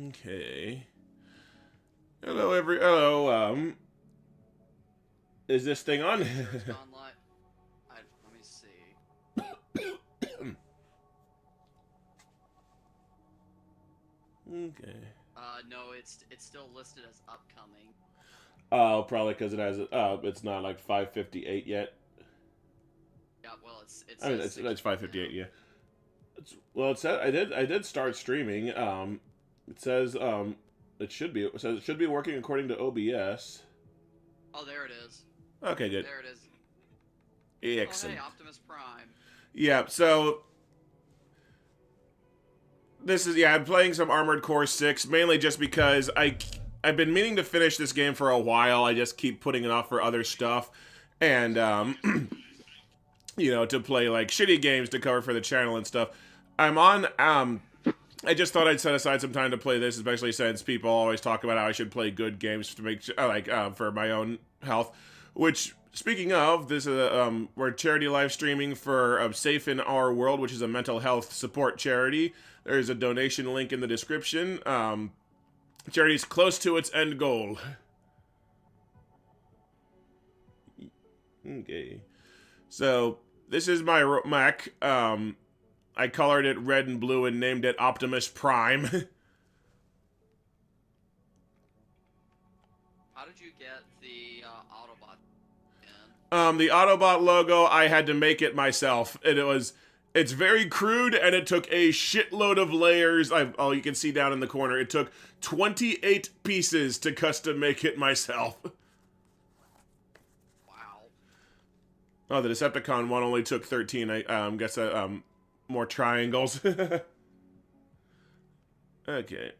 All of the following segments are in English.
Okay. Hello. Is this thing on? Sure it's gone live. Let me see. Okay. No, it's still listed as upcoming. Oh, probably because it has. It's not like 5:58 yet. Yeah, well, it I mean, says it's 5:58. now. Yeah. Well, it said I did start streaming. It says it says it should be working according to OBS. Oh, there it is. Okay, good. There it is. Oh, Excellent. hey, Optimus Prime. Yeah. So I'm playing some Armored Core 6 mainly just because I've been meaning to finish this game for a while. I just keep putting it off for other stuff, and to play like shitty games to cover for the channel and stuff. I'm on. I just thought I'd set aside some time to play this, especially since people always talk about how I should play good games to make for my own health. Which, speaking of, this is we're charity live streaming for Safe in Our World, which is a mental health support charity. There's a donation link in the description. Charity's close to its end goal. Okay, so this is my Mac. I colored it red and blue and named it Optimus Prime. How did you get the Autobot in? The Autobot logo, I had to make it myself. It's very crude, and it took a shitload of layers. You can see down in the corner, it took 28 pieces to custom make it myself. Wow. Oh, the Decepticon one only took 13. I guess more triangles. Okay.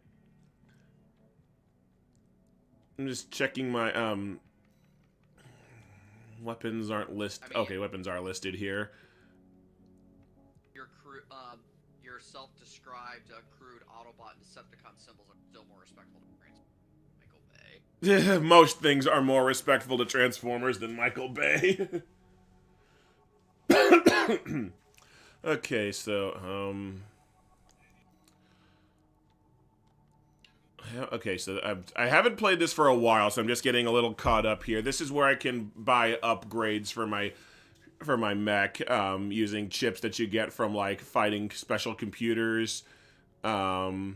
I'm just checking my weapons aren't listed. Okay, weapons are listed here. Your self-described crude Autobot and Decepticon symbols are still more respectful to Michael Bay. Most things are more respectful to Transformers than Michael Bay. Okay, so I haven't played this for a while, so I'm just getting a little caught up here. This is where I can buy upgrades for my mech, using chips that you get from like fighting special computers. I've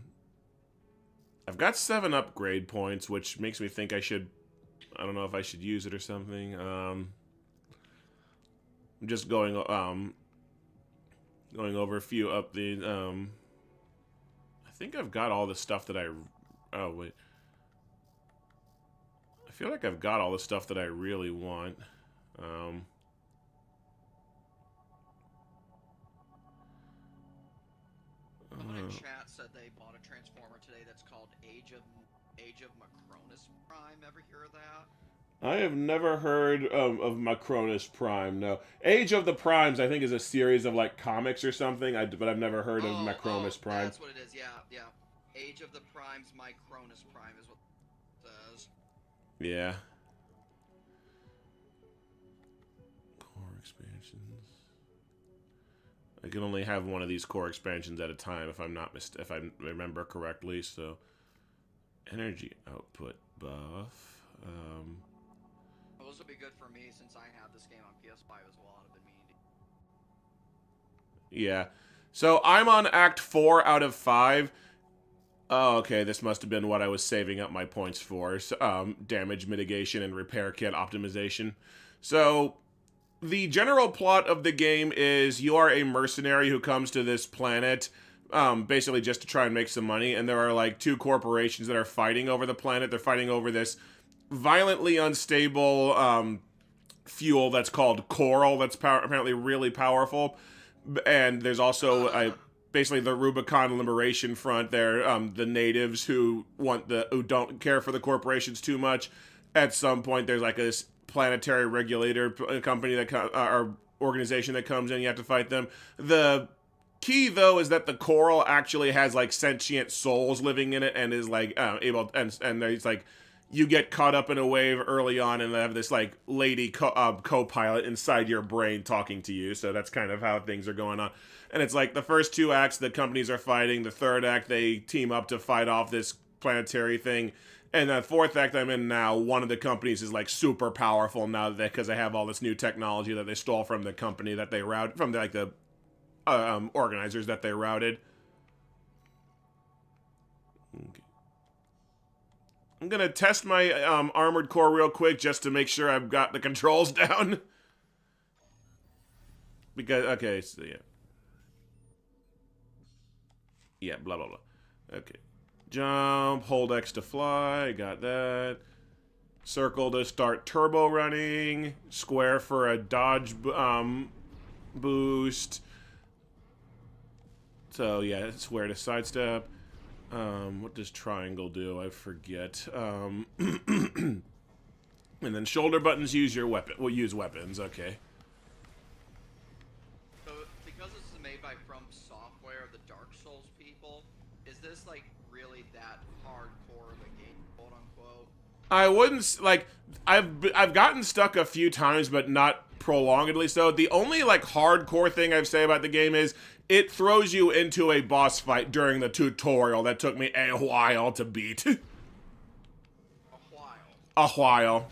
got 7 upgrade points, which makes me think I don't know if I should use it or something. I'm just going over a few up the I think I've got all the stuff that oh wait. I feel like I've got all the stuff that I really want. Someone in chat said they bought a Transformer today that's called Age of Macronus Prime. Ever hear of that? I have never heard of Macronus Prime, no. Age of the Primes, I think, is a series of, like, comics or something, but I've never heard of Macronus Prime. That's what it is, yeah. Age of the Primes, Macronus Prime is what it says. Yeah. Core expansions. I can only have one of these core expansions at a time if if I remember correctly, so... Energy output buff. Those would be good for me since I have this game on PS5 as well. I've been meaning to. Yeah. So I'm on Act 4 out of 5. Oh, okay, this must have been what I was saving up my points for. Damage mitigation and repair kit optimization. So, the general plot of the game is you are a mercenary who comes to this planet, basically just to try and make some money, and there are like 2 corporations that are fighting over the planet. They're fighting over this violently unstable fuel that's called coral that's apparently really powerful. And there's also basically the Rubicon Liberation Front. They're the natives who don't care for the corporations too much. At some point, there's like this planetary regulator company or organization that comes in. You have to fight them. The key, though, is that the coral actually has like sentient souls living in it and is like able and there's like you get caught up in a wave early on and they have this like lady co-pilot inside your brain talking to you. So that's kind of how things are going on. And it's like the first two acts the companies are fighting, the third act they team up to fight off this planetary thing, and the fourth act I'm in now, one of the companies is like super powerful now because they have all this new technology that they stole from the company that they routed from the organizers that they routed. Okay. I'm gonna test my armored core real quick just to make sure I've got the controls down. Because okay, so yeah, blah blah blah. Okay, jump, hold X to fly. Got that. Circle to start turbo running. Square for a dodge boost. So yeah, square to sidestep. What does triangle do? I forget. And then shoulder buttons use your weapon. Will use weapons. Okay. So because this is made by From Software, the Dark Souls people, is this like really that hardcore of a game, quote unquote? I wouldn't like. I've gotten stuck a few times, but not prolongedly so. The only like hardcore thing I've say about the game is it throws you into a boss fight during the tutorial that took me a while to beat. A while.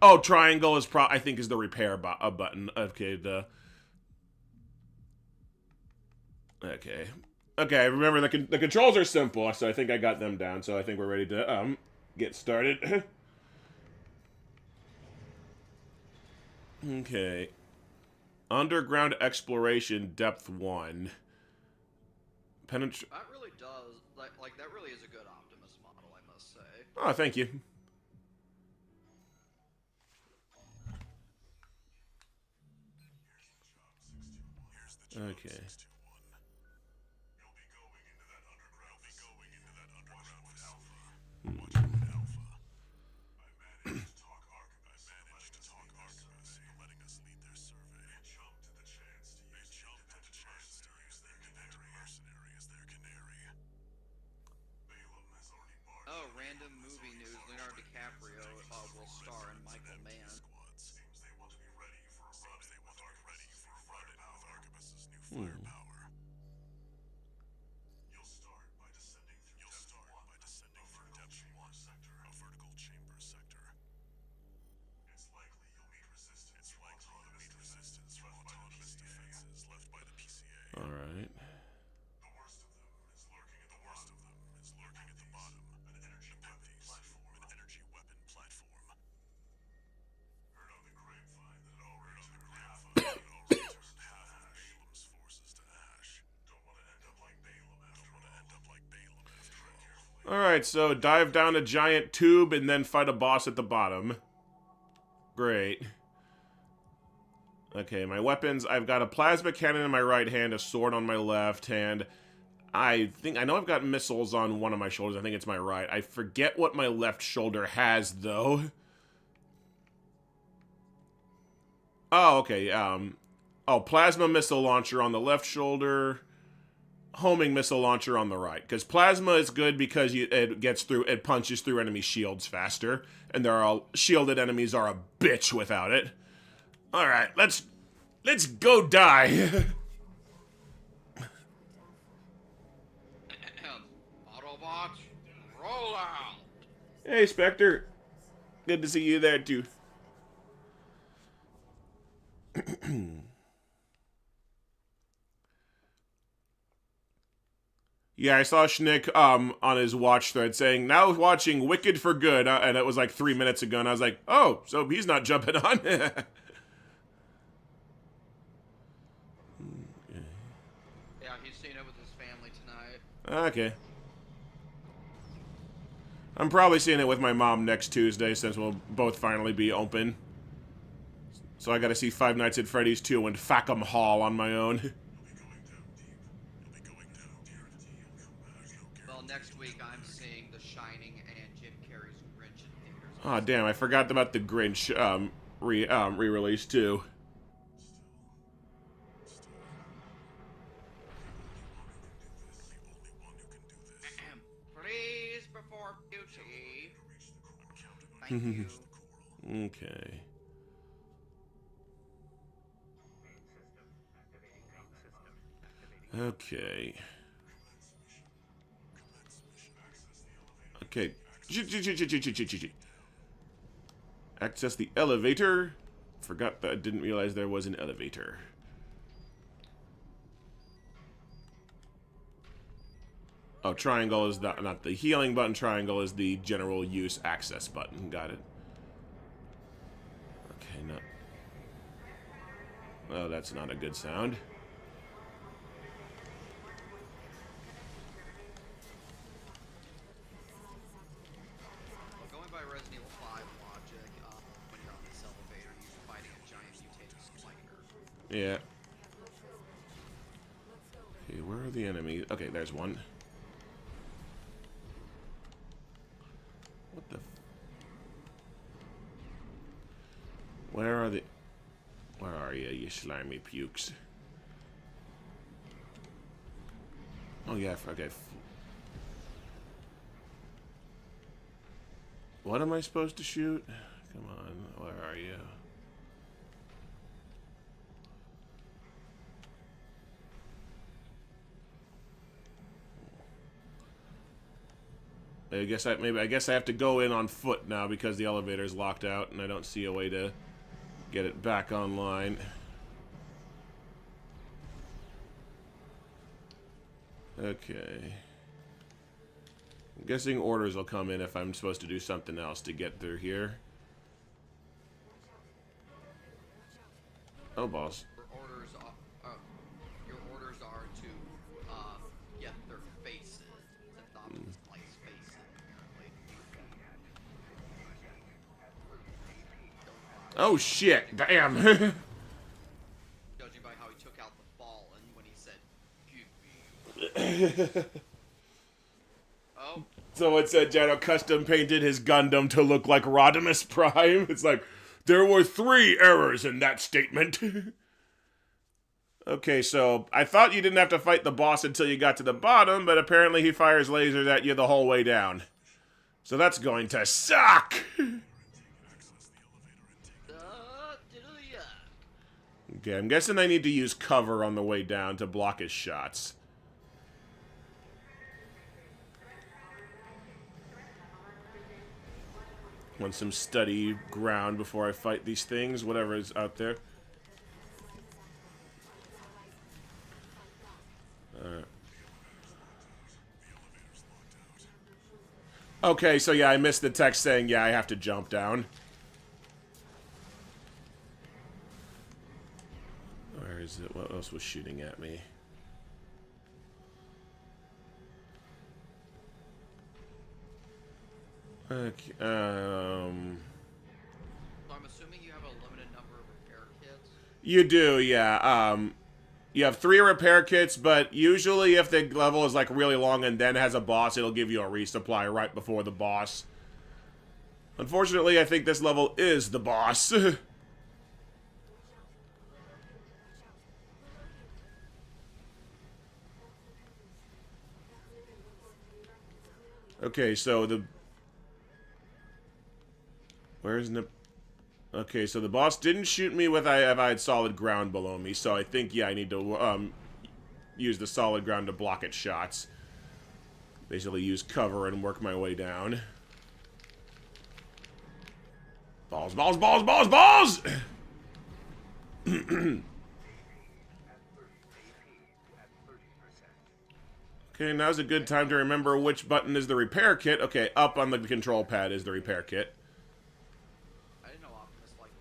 Oh, triangle is I think is the repair button. Okay, okay. Okay, remember the controls are simple, so I think I got them down. So I think we're ready to get started. Okay. Underground exploration depth 1. That really does like that really is a good Optimus model, I must say. Oh, thank you. Okay. Oh, random movie news. Leonardo DiCaprio will star in Michael Mann. All right. Alright, so dive down a giant tube and then fight a boss at the bottom. Great. Okay, my weapons. I've got a plasma cannon in my right hand, a sword on my left hand. I know I've got missiles on one of my shoulders. I think it's my right. I forget what my left shoulder has, though. Oh, okay, oh, plasma missile launcher on the left shoulder. Homing missile launcher on the right, because plasma is good because it punches through enemy shields faster, and shielded enemies are a bitch without it. All right, let's go die. Autobots, roll out. Hey, Spectre, good to see you there too. Yeah, I saw Schnick on his watch thread saying, now watching Wicked for Good, and it was like 3 minutes ago, and I was like, oh, so he's not jumping on? Yeah, he's seen it with his family tonight. Okay. I'm probably seeing it with my mom next Tuesday, since we'll both finally be open. So I gotta see Five Nights at Freddy's 2 and Fackham Hall on my own. Next week, I'm seeing The Shining and Jim Carrey's Grinch in theaters. Oh damn! I forgot about the Grinch re-release too. Please, before beauty. Thank you. Okay. Okay. Okay. Access the elevator. Forgot that I didn't realize there was an elevator. Oh, triangle is not the healing button. Triangle is the general use access button. Got it. Okay, no. Oh, that's not a good sound. Well, going by Resident Evil 5 logic, when you're on this elevator, you're fighting a giant mutated spider. Yeah. Okay, where are the enemies? Okay, there's one. What the? Where are the? Where are you, you slimy pukes? Oh yeah, okay. What am I supposed to shoot? Come on, where are you? I guess I have to go in on foot now because the elevator's locked out and I don't see a way to get it back online. Okay. I'm guessing orders will come in if I'm supposed to do something else to get through here. Oh, boss. Your orders are to get their faces and not slice faces, apparently. Oh shit! Damn. Judging by how he took out the ball and when he said, "Give me." Oh. Someone said Jano custom painted his Gundam to look like Rodimus Prime. It's like, there were 3 errors in that statement. Okay, so I thought you didn't have to fight the boss until you got to the bottom, but apparently he fires lasers at you the whole way down. So that's going to suck! Okay, I'm guessing I need to use cover on the way down to block his shots. Want some steady ground before I fight these things, whatever is out there. Okay, so yeah, I missed the text saying, yeah, I have to jump down. Where is it? What else was shooting at me? Okay, So I'm assuming you have a limited number of repair kits? You do, yeah. You have 3 repair kits, but usually if the level is like really long and then has a boss, it'll give you a resupply right before the boss. Unfortunately, I think this level is the boss. Okay, so the... Where's the... Okay, so the boss didn't shoot me if I had solid ground below me, so I think, yeah, I need to use the solid ground to block its shots. Basically use cover and work my way down. Balls, balls, balls, balls, balls! Okay, now's a good time to remember which button is the repair kit. Okay, up on the control pad is the repair kit. I didn't know Optimus liked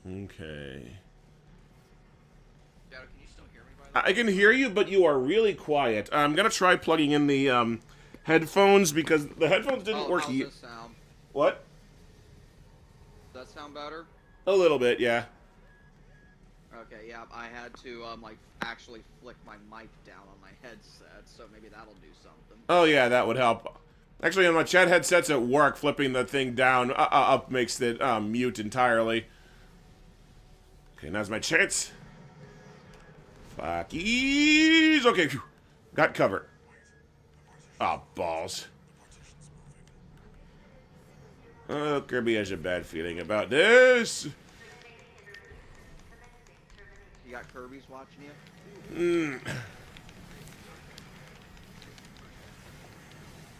the ball. Okay. Shadow, can you still hear me by the way? I can hear you, but you are really quiet. I'm gonna try plugging in the headphones because the headphones didn't work. How's this sound? What? Does that sound better? A little bit, yeah. Okay, yeah, I had to, like, actually flick my mic down on my headset, so maybe that'll do something. Oh yeah, that would help. Actually, on my chat headsets at work, flipping the thing down up makes it mute entirely. Okay, now's my chance. Fuckies. Okay, phew. Got cover. Oh, balls. Oh, Kirby has a bad feeling about this. You got Kirby's watching you?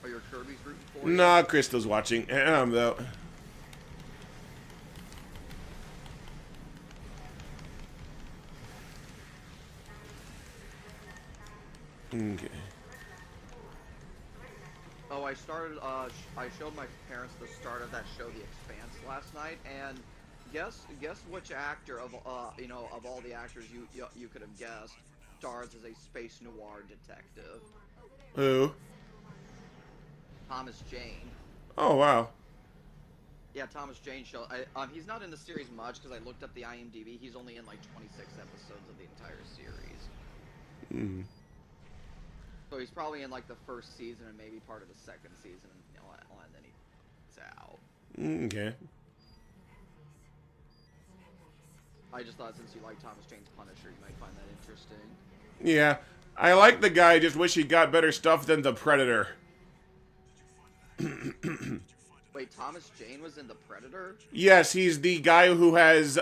Are your Kirby's rooting for you? Nah, Crystal's watching. Though. Okay. Oh, I started, I showed my parents the start of that show, The Expanse, last night, and guess which actor of, you know, of all the actors you could have guessed stars as a space noir detective? Who? Thomas Jane. Oh, wow. Yeah, Thomas Jane show. He's not in the series much because I looked up the IMDb. He's only in like 26 episodes of the entire series. Hmm. So he's probably in like the first season and maybe part of the second season, you know, and then he's out. Okay. I just thought since you like Thomas Jane's Punisher, you might find that interesting. Yeah. I like the guy, just wish he got better stuff than the Predator. Wait, Thomas Jane was in The Predator? Yes, he's the guy who has,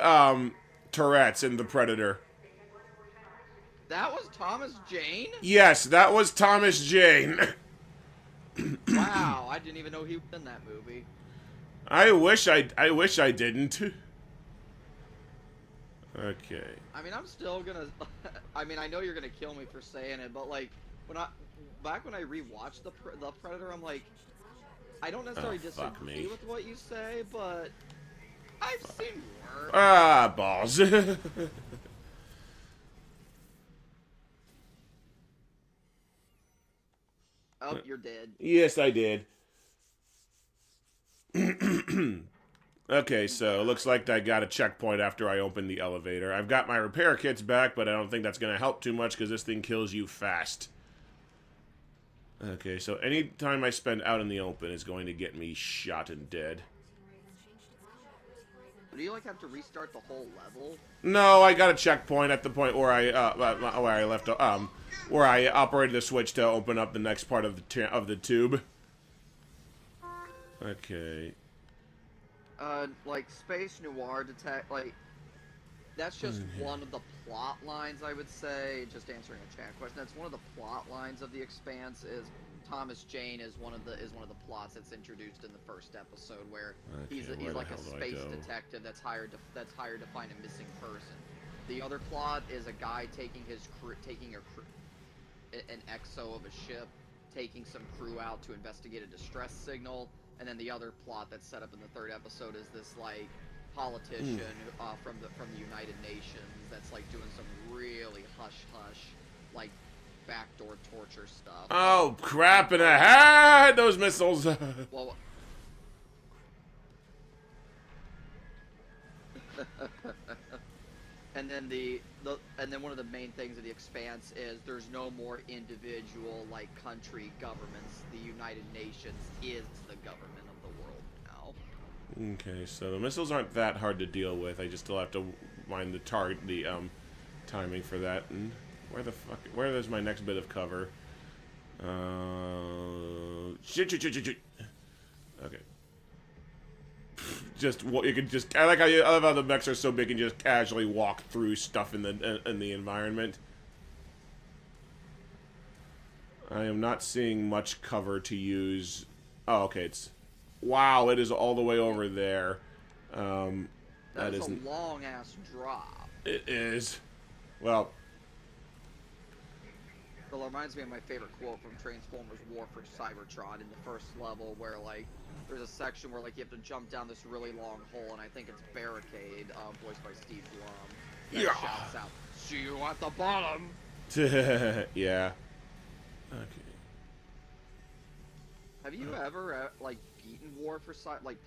Tourette's in the Predator. That was Thomas Jane? Yes, that was Thomas Jane. Wow, I didn't even know he was in that movie. I wish I didn't. Okay. I mean, I'm still gonna. I mean, I know you're gonna kill me for saying it, but like, back when I rewatched the Predator, I'm like, I don't necessarily disagree with what you say, but I've seen worse. Ah, balls. Oh, you're dead. Yes, I did. Okay, so looks like I got a checkpoint after I opened the elevator. I've got my repair kits back, but I don't think that's going to help too much because this thing kills you fast. Okay, so any time I spend out in the open is going to get me shot and dead. Do you like have to restart the whole level? No, I got a checkpoint at the point where I left where I operated the switch to open up the next part of the tube. Okay. Like space noir like that's just one of the plot lines, I would say. Just answering a chat question, that's one of the plot lines of The Expanse. Is Thomas Jane is one of the plots that's introduced in the first episode, where he's like a space detective that's hired to find a missing person. The other plot is a guy taking an exo of a ship, taking some crew out to investigate a distress signal. And then the other plot that's set up in the third episode is this like politician from the United Nations that's like doing some really hush like backdoor torture stuff. Oh crap in the head! Those missiles. Well, and then and then one of the main things of The Expanse is there's no more individual like country governments. The United Nations is the government of the world now. Okay, so the missiles aren't that hard to deal with. I just still have to mind the timing for that. And where is my next bit of cover? Shit. Okay. I love how the mechs are so big and just casually walk through stuff in the environment. I am not seeing much cover to use. Oh, okay, wow, it is all the way over there. That is a long ass drop. It is. Well, it reminds me of my favorite quote from Transformers War for Cybertron in the first level, where like there's a section where like you have to jump down this really long hole, and I think it's Barricade, voiced by Steve Blum, that shouts out, "See you at the bottom." Yeah. Okay. Have you ever like beaten War for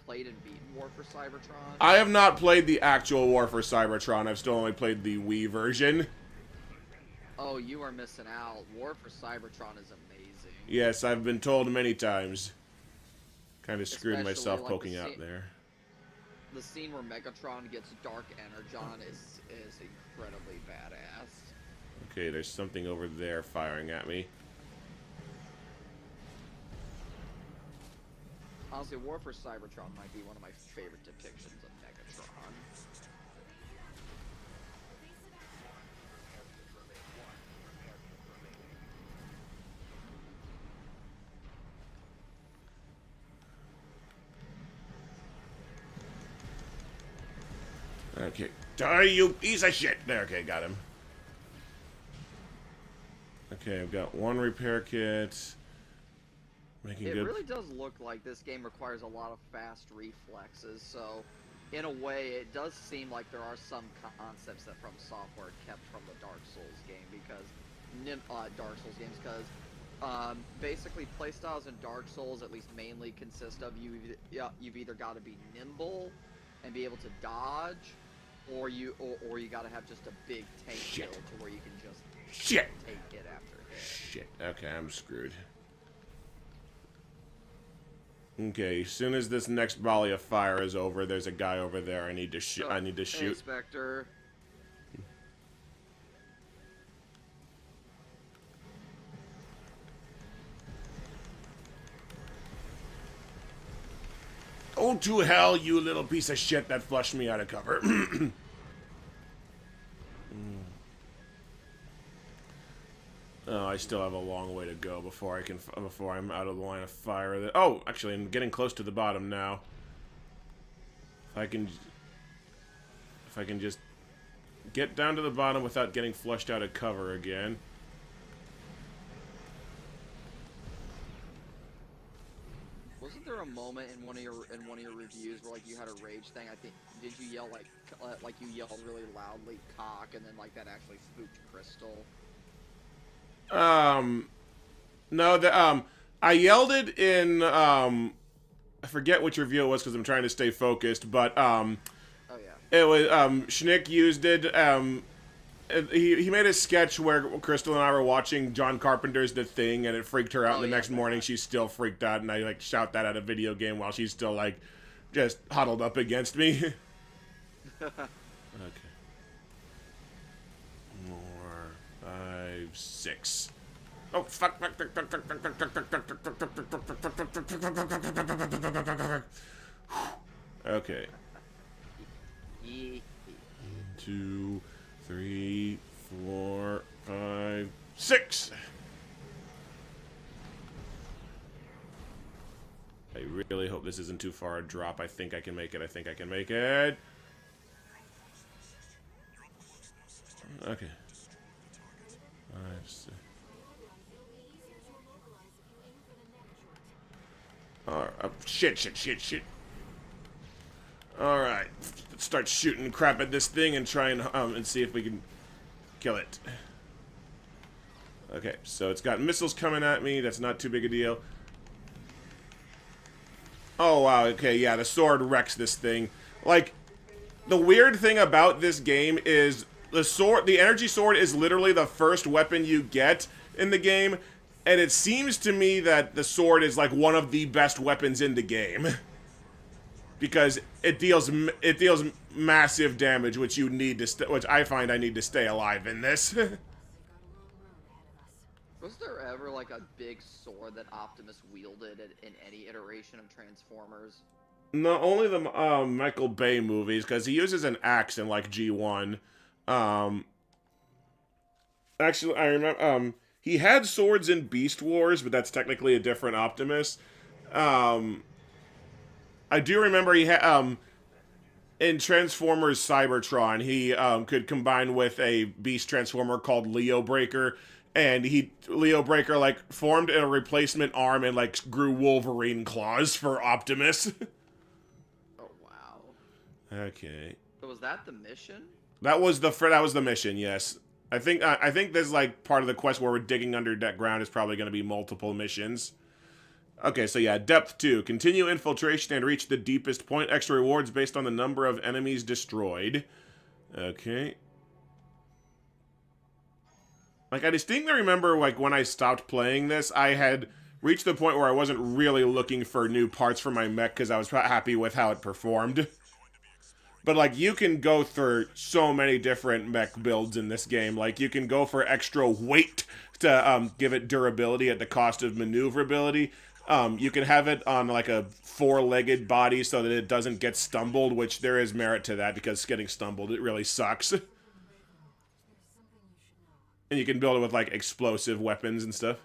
played and beaten War for Cybertron? I have not played the actual War for Cybertron. I've still only played the Wii version. Oh, you are missing out. War for Cybertron is amazing. Yes, I've been told many times. Kind of screwed Especially, myself like, poking out there. The scene where Megatron gets Dark Energon is incredibly badass. Okay, there's something over there firing at me. honestly, War for Cybertron might be one of my favorite depictions of Megatron. Okay. Die, you piece of shit! There, okay, got him. Okay, I've got one repair kit. Making It good. really does look like this game requires a lot of fast reflexes, so in a way it does seem like there are some concepts that From Software kept from the Dark Souls game, because basically playstyles in Dark Souls at least mainly consist of you've either got to be nimble and be able to dodge, or you got to have just a big tank build to where you can just take hit after hit. Shit. Okay, I'm screwed. Okay, as soon as this next volley of fire is over, there's a guy over there I need to shoot. I need to shoot. Hey, Spectre. Oh, to hell, you little piece of shit that flushed me out of cover. Oh, I still have a long way to go before I'm out of the line of fire. Oh, actually, I'm getting close to the bottom now. If I can just get down to the bottom without getting flushed out of cover again. Wasn't there a moment in one of your reviews where like you had a rage thing? I think did you yell like you yelled really loudly cock, and then like that actually spooked Crystal? No, I yelled it in I forget which review it was because I'm trying to stay focused, but oh yeah, it was Schnick used it. He made a sketch where Crystal and I were watching John Carpenter's The Thing, and it freaked her out. And the next morning, she's still freaked out, and I like shout that at a video game while she's still like just huddled up against me. Okay. 4, 5, 6. Oh fuck! Okay. 2, 3, 4, 5, 6. I really hope this isn't too far a drop. I think I can make it. Okay. 5, 6. Shit. Alright. Let's start shooting crap at this thing and try and see if we can kill it. Okay, so it's got missiles coming at me. That's not too big a deal. Oh, wow. Okay, yeah, the sword wrecks this thing. Like, the weird thing about this game is the energy sword is literally the first weapon you get in the game, and it seems to me that the sword is like one of the best weapons in the game. Because it deals massive damage, which you need to which I find I need to stay alive in this. Was there ever like a big sword that Optimus wielded in any iteration of Transformers? No, only the Michael Bay movies, because he uses an axe in like G1. Actually, I remember he had swords in Beast Wars, but that's technically a different Optimus. I do remember he had in Transformers Cybertron, he could combine with a beast transformer called Leo Breaker, and Leo Breaker like formed a replacement arm and like grew Wolverine claws for Optimus. Oh wow. Okay. So was that the mission? That was the mission, yes. I think there's like part of the quest where we're digging under deck ground is probably going to be multiple missions. Okay, so yeah, depth 2. Continue infiltration and reach the deepest point. Extra rewards based on the number of enemies destroyed. Okay. Like, I distinctly remember, like, when I stopped playing this, I had reached the point where I wasn't really looking for new parts for my mech because I was happy with how it performed. But, like, you can go through so many different mech builds in this game. Like, you can go for extra weight to give it durability at the cost of maneuverability. You can have it on like a four-legged body so that it doesn't get stumbled, which there is merit to that because getting stumbled, it really sucks. And you can build it with like explosive weapons and stuff.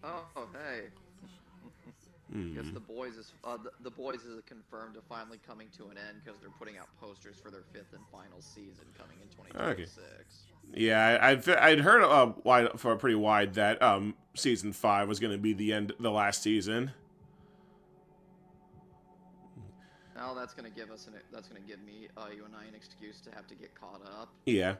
Oh, hey. Guess the boys is confirmed to finally coming to an end because they're putting out posters for their 5th and final season coming in 2026. Okay. Yeah, I'd heard for pretty wide that season 5 was going to be the last season. Now that's gonna give me you and I an excuse to have to get caught up. Yeah.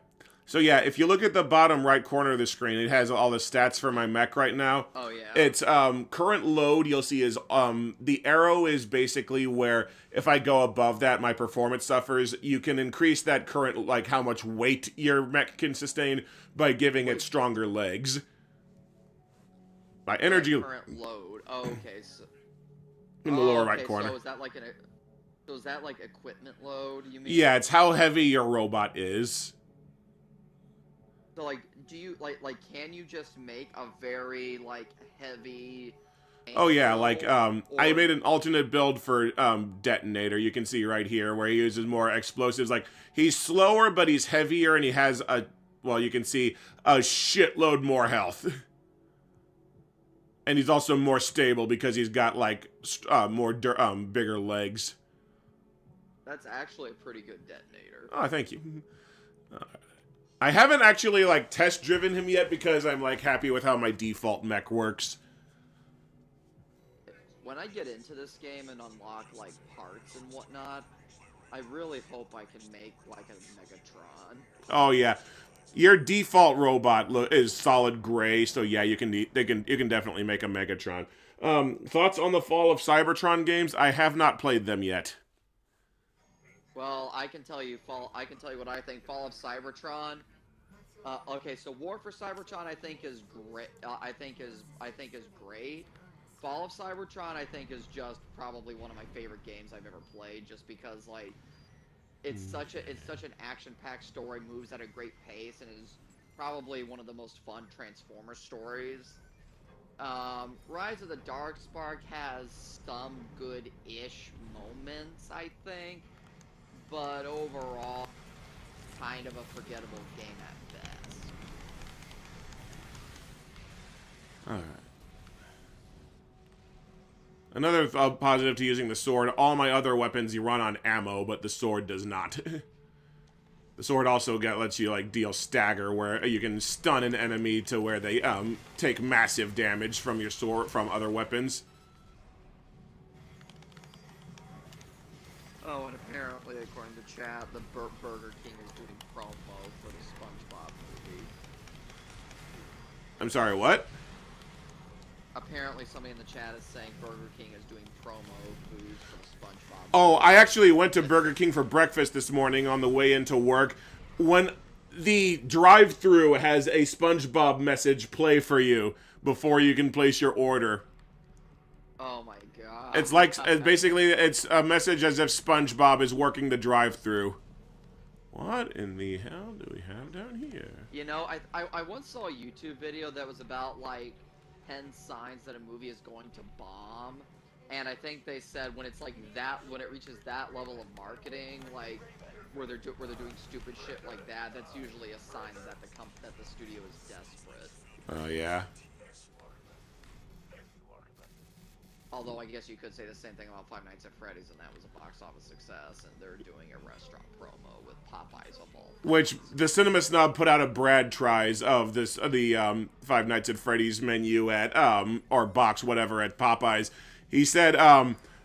So yeah, if you look at the bottom right corner of the screen, it has all the stats for my mech right now. Oh yeah. It's current load you'll see is the arrow is basically where if I go above that my performance suffers. You can increase that current like how much weight your mech can sustain by giving it stronger legs. My energy current load. Oh, okay. So in the lower right corner. So is that like equipment load, you mean? Yeah, it's how heavy your robot is. So like, do you like can you just make a very like heavy? Oh yeah, like I made an alternate build for detonator. You can see right here where he uses more explosives. Like he's slower, but he's heavier, and he has you can see a shitload more health. And he's also more stable because he's got like bigger legs. That's actually a pretty good detonator. Oh, thank you. I haven't actually like test driven him yet because I'm like happy with how my default mech works. When I get into this game and unlock like parts and whatnot, I really hope I can make like a Megatron. Oh yeah, your default robot is solid gray, so yeah, you can definitely make a Megatron. Thoughts on the fall of Cybertron games? I have not played them yet. Well, I can tell you what I think. Fall of Cybertron. Okay, so War for Cybertron I think is great. I think is great. Fall of Cybertron I think is just probably one of my favorite games I've ever played, just because like it's such an action-packed story, moves at a great pace, and is probably one of the most fun Transformer stories. Rise of the Darkspark has some good-ish moments, I think. But overall, kind of a forgettable game at best. Alright. Another positive to using the sword, all my other weapons you run on ammo, but the sword does not. The sword also lets you like deal stagger, where you can stun an enemy to where they take massive damage from your sword from other weapons. Oh, and apparently, according to chat, the Burger King is doing promo for the SpongeBob movie. I'm sorry, what? Apparently, somebody in the chat is saying Burger King is doing promo foods for the SpongeBob movie. Oh, I actually went to Burger King for breakfast this morning on the way into work. When the drive-thru has a SpongeBob message play for you before you can place your order. Oh my god. It's like, basically, it's a message as if SpongeBob is working the drive-thru. What in the hell do we have down here? You know, I once saw a YouTube video that was about, like, 10 signs that a movie is going to bomb. And I think they said when it's like that, when it reaches that level of marketing, like, where they're doing stupid shit like that, that's usually a sign that the studio is desperate. Oh, yeah. Although I guess you could say the same thing about Five Nights at Freddy's, and that was a box office success, and they're doing a restaurant promo with Popeyes of all. Which the Cinema Snob put out a Brad tries of the Five Nights at Freddy's menu at or box whatever at Popeyes. He said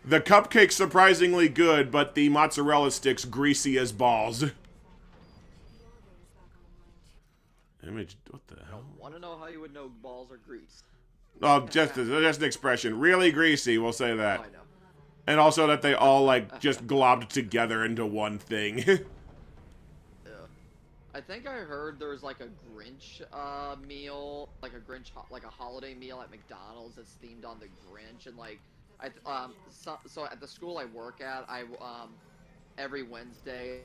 the cupcake's surprisingly good, but the mozzarella sticks greasy as balls. Image, what the hell? I want to know how you would know balls are grease. Oh, just an expression. Really greasy, we'll say that. Oh, I know. And also that they all, like, just globbed together into one thing. Yeah. I think I heard there was, like, a Grinch meal, like a holiday meal at McDonald's that's themed on the Grinch, and, like, so at the school I work at, every Wednesday,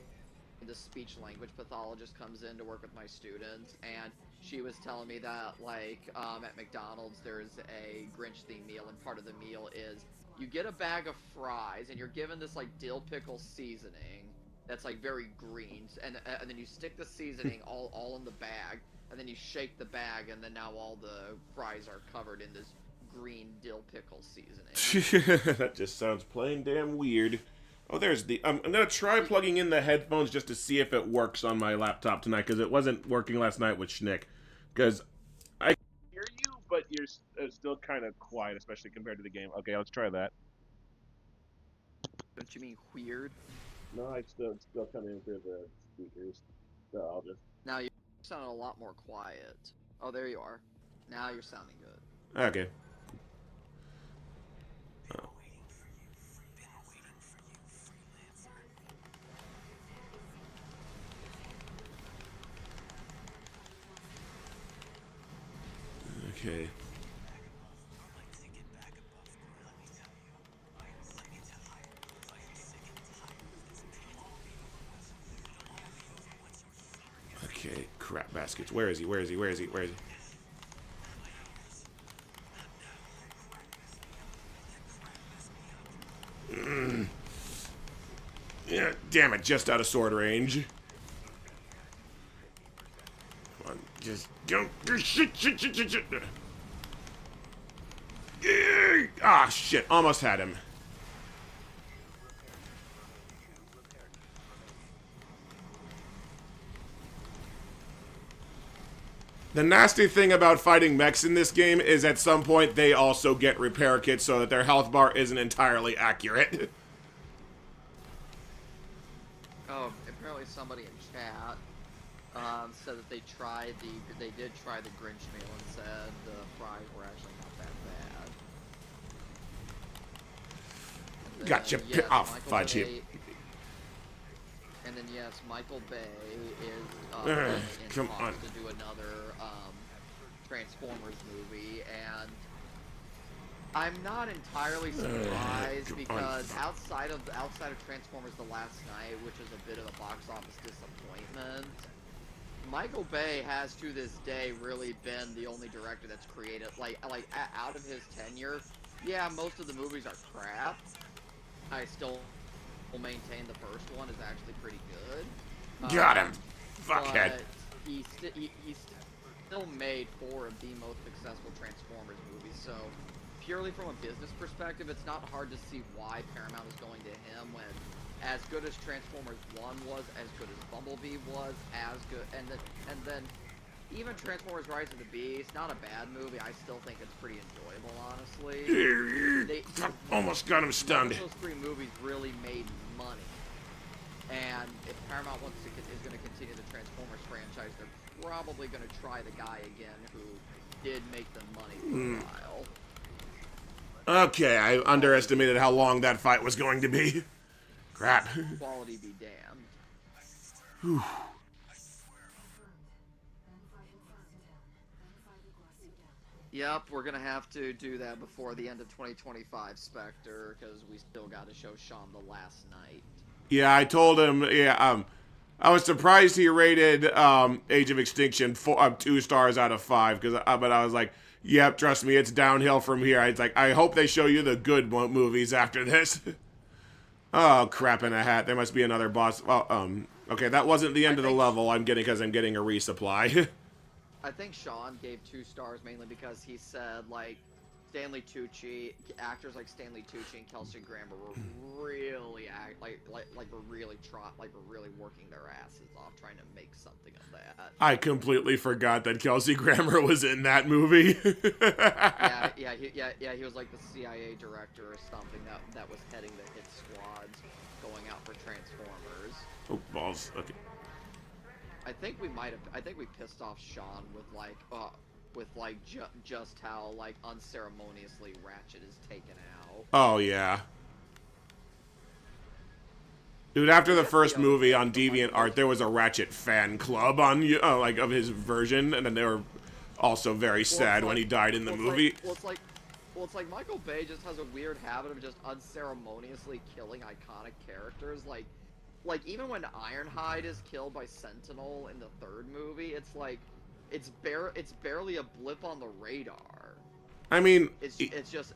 the speech language pathologist comes in to work with my students, and she was telling me that like at McDonald's there's a Grinch themed meal, and part of the meal is you get a bag of fries and you're given this like dill pickle seasoning that's like very green, and then you stick the seasoning all in the bag, and then you shake the bag, and then now all the fries are covered in this green dill pickle seasoning. That just sounds plain damn weird. Oh, there's the. I'm gonna try plugging in the headphones just to see if it works on my laptop tonight, because it wasn't working last night with Schnick. Because I hear you, but you're still kind of quiet, especially compared to the game. Okay, let's try that. Don't you mean weird? No, it's still coming in through the speakers. So I'll just. Now you sound a lot more quiet. Oh, there you are. Now you're sounding good. Okay. Okay. Okay, crap baskets. Where is he? Where is he? Where is he? Where is he? Yeah, damn it, just out of sword range. Come on, just don't. Shit. Ah, shit, almost had him. The nasty thing about fighting mechs in this game is at some point they also get repair kits so that their health bar isn't entirely accurate. Oh, apparently somebody in chat said that they did try the Grinch meal and said the fries were actually not that bad. Gotcha. Yes, Off, fudge him. And then yes, Michael Bay is in Come talks on. to do another Transformers movie, and I'm not entirely surprised because outside of Transformers: The Last Night, which is a bit of a box office disappointment, Michael Bay has to this day really been the only director that's created out of his tenure. Yeah, most of the movies are crap. I still will maintain the first one is actually pretty good. Got him. Fuckhead. But he still made 4 of the most successful Transformers movies, so purely from a business perspective, it's not hard to see why Paramount is going to him when as good as Transformers 1 was, as good as Bumblebee was, as good, and then even Transformers Rise of the Beast, not a bad movie, I still think it's pretty enjoyable, honestly. Almost got him stunned. Those 3 movies really made money. And if Paramount is going to continue the Transformers franchise, they're probably going to try the guy again who did make them money for a while. Okay, I underestimated how long that fight was going to be. Crap. Quality be damned. Whew. Yep, we're gonna have to do that before the end of 2025, Spectre, because we still got to show Sean The Last Night. Yeah, I told him. Yeah, I was surprised he rated Age of Extinction 2 stars out of 5. But I was like, yep, trust me, it's downhill from here. I hope they show you the good movies after this. Oh, crap in a hat. There must be another boss. Well, okay, that wasn't the end of the level I'm getting because I'm getting a resupply. I think Sean gave 2 stars mainly because he said, like, Stanley Tucci, actors like Stanley Tucci and Kelsey Grammer were really really working their asses off trying to make something of that. I completely forgot that Kelsey Grammer was in that movie. He was like the CIA director or something that was heading the hit squads going out for Transformers. Oh, balls. Okay. I think we pissed off Sean with just how like unceremoniously Ratchet is taken out. Oh yeah. Dude, after the first movie on DeviantArt, there was a Ratchet fan club on of his version, and then they were also very sad when he died in the movie. It's like Michael Bay just has a weird habit of just unceremoniously killing iconic characters. Like even when Ironhide is killed by Sentinel in the 3rd movie, it's like it's barely a blip on the radar. I mean, It's just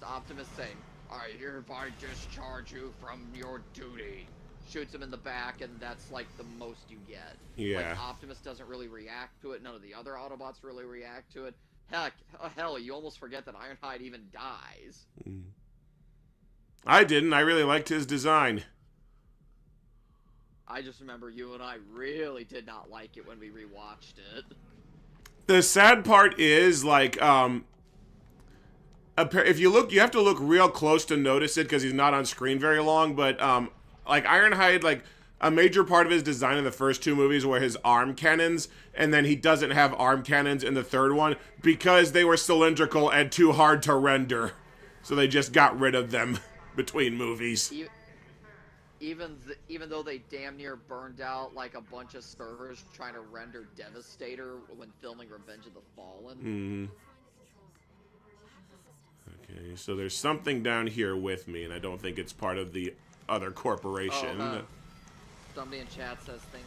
Optimus saying, "I hereby discharge you from your duty." Shoots him in the back, and that's like the most you get. yeah. Like Optimus doesn't really react to it. None of the other Autobots really react to it. Hell, you almost forget that Ironhide even dies. I didn't. I really liked his design. I just remember you and I really did not like it when we rewatched it. The sad part is, like, if you look, you have to look real close to notice it because he's not on screen very long. But like Ironhide, like a major part of his design in the first two movies were his arm cannons, and then he doesn't have arm cannons in the third one because they were cylindrical and too hard to render. So they just got rid of them between movies. Even though they damn near burned out like a bunch of servers trying to render Devastator when filming Revenge of the Fallen. Okay, so there's something down here with me, and I don't think it's part of the other corporation. Somebody in chat says things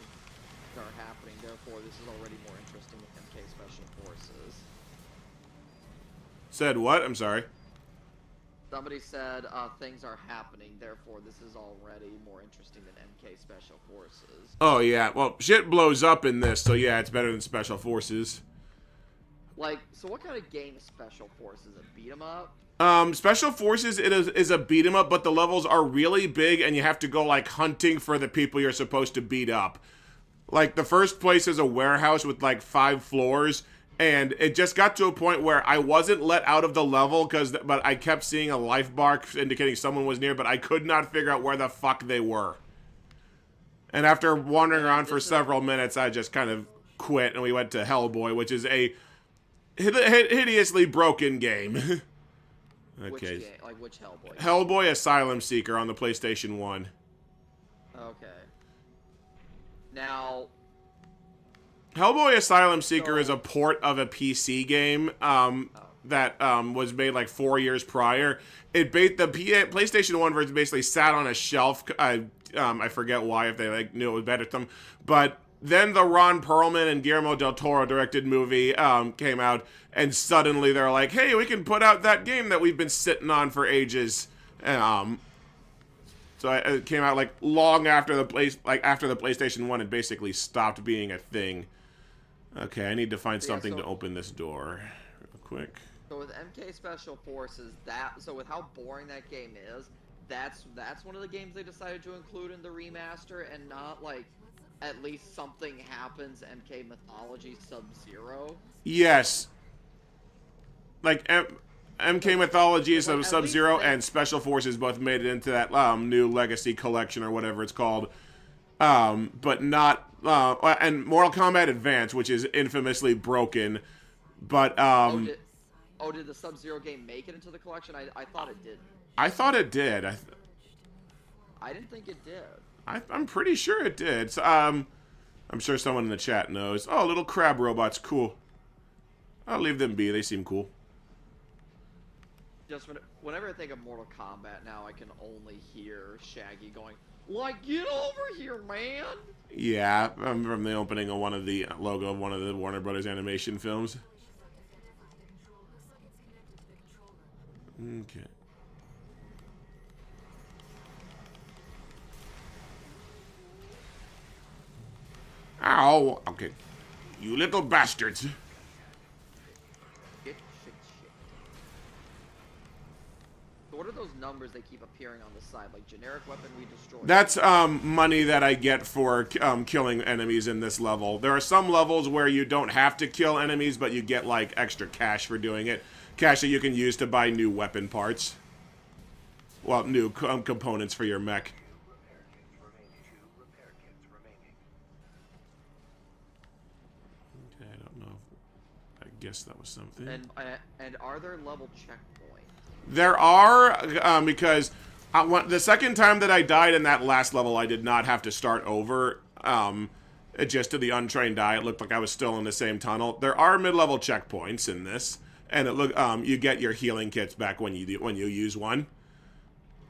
are happening, therefore this is already more interesting with MK Special Forces. Said what? I'm sorry. Somebody said things are happening, therefore this is already more interesting than MK Special Forces. Oh, yeah. Well, shit blows up in this, so yeah, it's better than Special Forces. Like, so what kind of game is Special Forces? A beat 'em up? Special Forces is a beat 'em up, but the levels are really big, and you have to go, like, hunting for the people you're supposed to beat up. Like, the first place is a warehouse with, like, 5 floors, and it just got to a point where I wasn't let out of the level, but I kept seeing a life bar indicating someone was near, but I could not figure out where the fuck they were. And after wandering around for several minutes, I just kind of quit, and we went to Hellboy, which is a hideously broken game. Okay. Which game? Like, which Hellboy? Hellboy Asylum Seeker on the PlayStation 1. Okay. Now... Hellboy Asylum Seeker is a port of a PC game that was made like 4 years prior. PlayStation 1 version basically sat on a shelf. I forget why, if they like knew it was better to them. But then the Ron Perlman and Guillermo del Toro directed movie came out, and suddenly they're like, hey, we can put out that game that we've been sitting on for ages. So it came out like long after after the PlayStation 1 had basically stopped being a thing. Okay, I need to find something to open this door real quick. So with MK Special Forces, with how boring that game is, that's one of the games they decided to include in the remaster, and not like at least something happens MK Mythology Sub-Zero. Yes. Like MK Mythology Sub-Zero and Special Forces both made it into that new Legacy Collection or whatever it's called. But not and Mortal Kombat Advance, which is infamously broken. But did the Sub-Zero game make it into the collection? I thought it didn't. I thought it did. I didn't think it did. I'm pretty sure it did. So, I'm sure someone in the chat knows. Oh, little crab robots, cool. I'll leave them be. They seem cool. Just whenever I think of Mortal Kombat now, I can only hear Shaggy going, like, get over here, man! Yeah, from the opening of one of the logo of one of the Warner Brothers animation films. Okay. Ow! Okay. You little bastards. Shit. So what are those numbers that keep appearing on the side? Like generic weapon we destroyed? That's money that I get for killing enemies in this level. There are some levels where you don't have to kill enemies, but you get like extra cash for doing it. Cash that you can use to buy new weapon parts. Well, new components for your mech. Okay, I don't know. I guess that was something. And are there level checkpoints? There are, because the second time that I died in that last level, I did not have to start over. Just to the untrained eye, it looked like I was still in the same tunnel. There are mid-level checkpoints in this, and you get your healing kits back when you use one.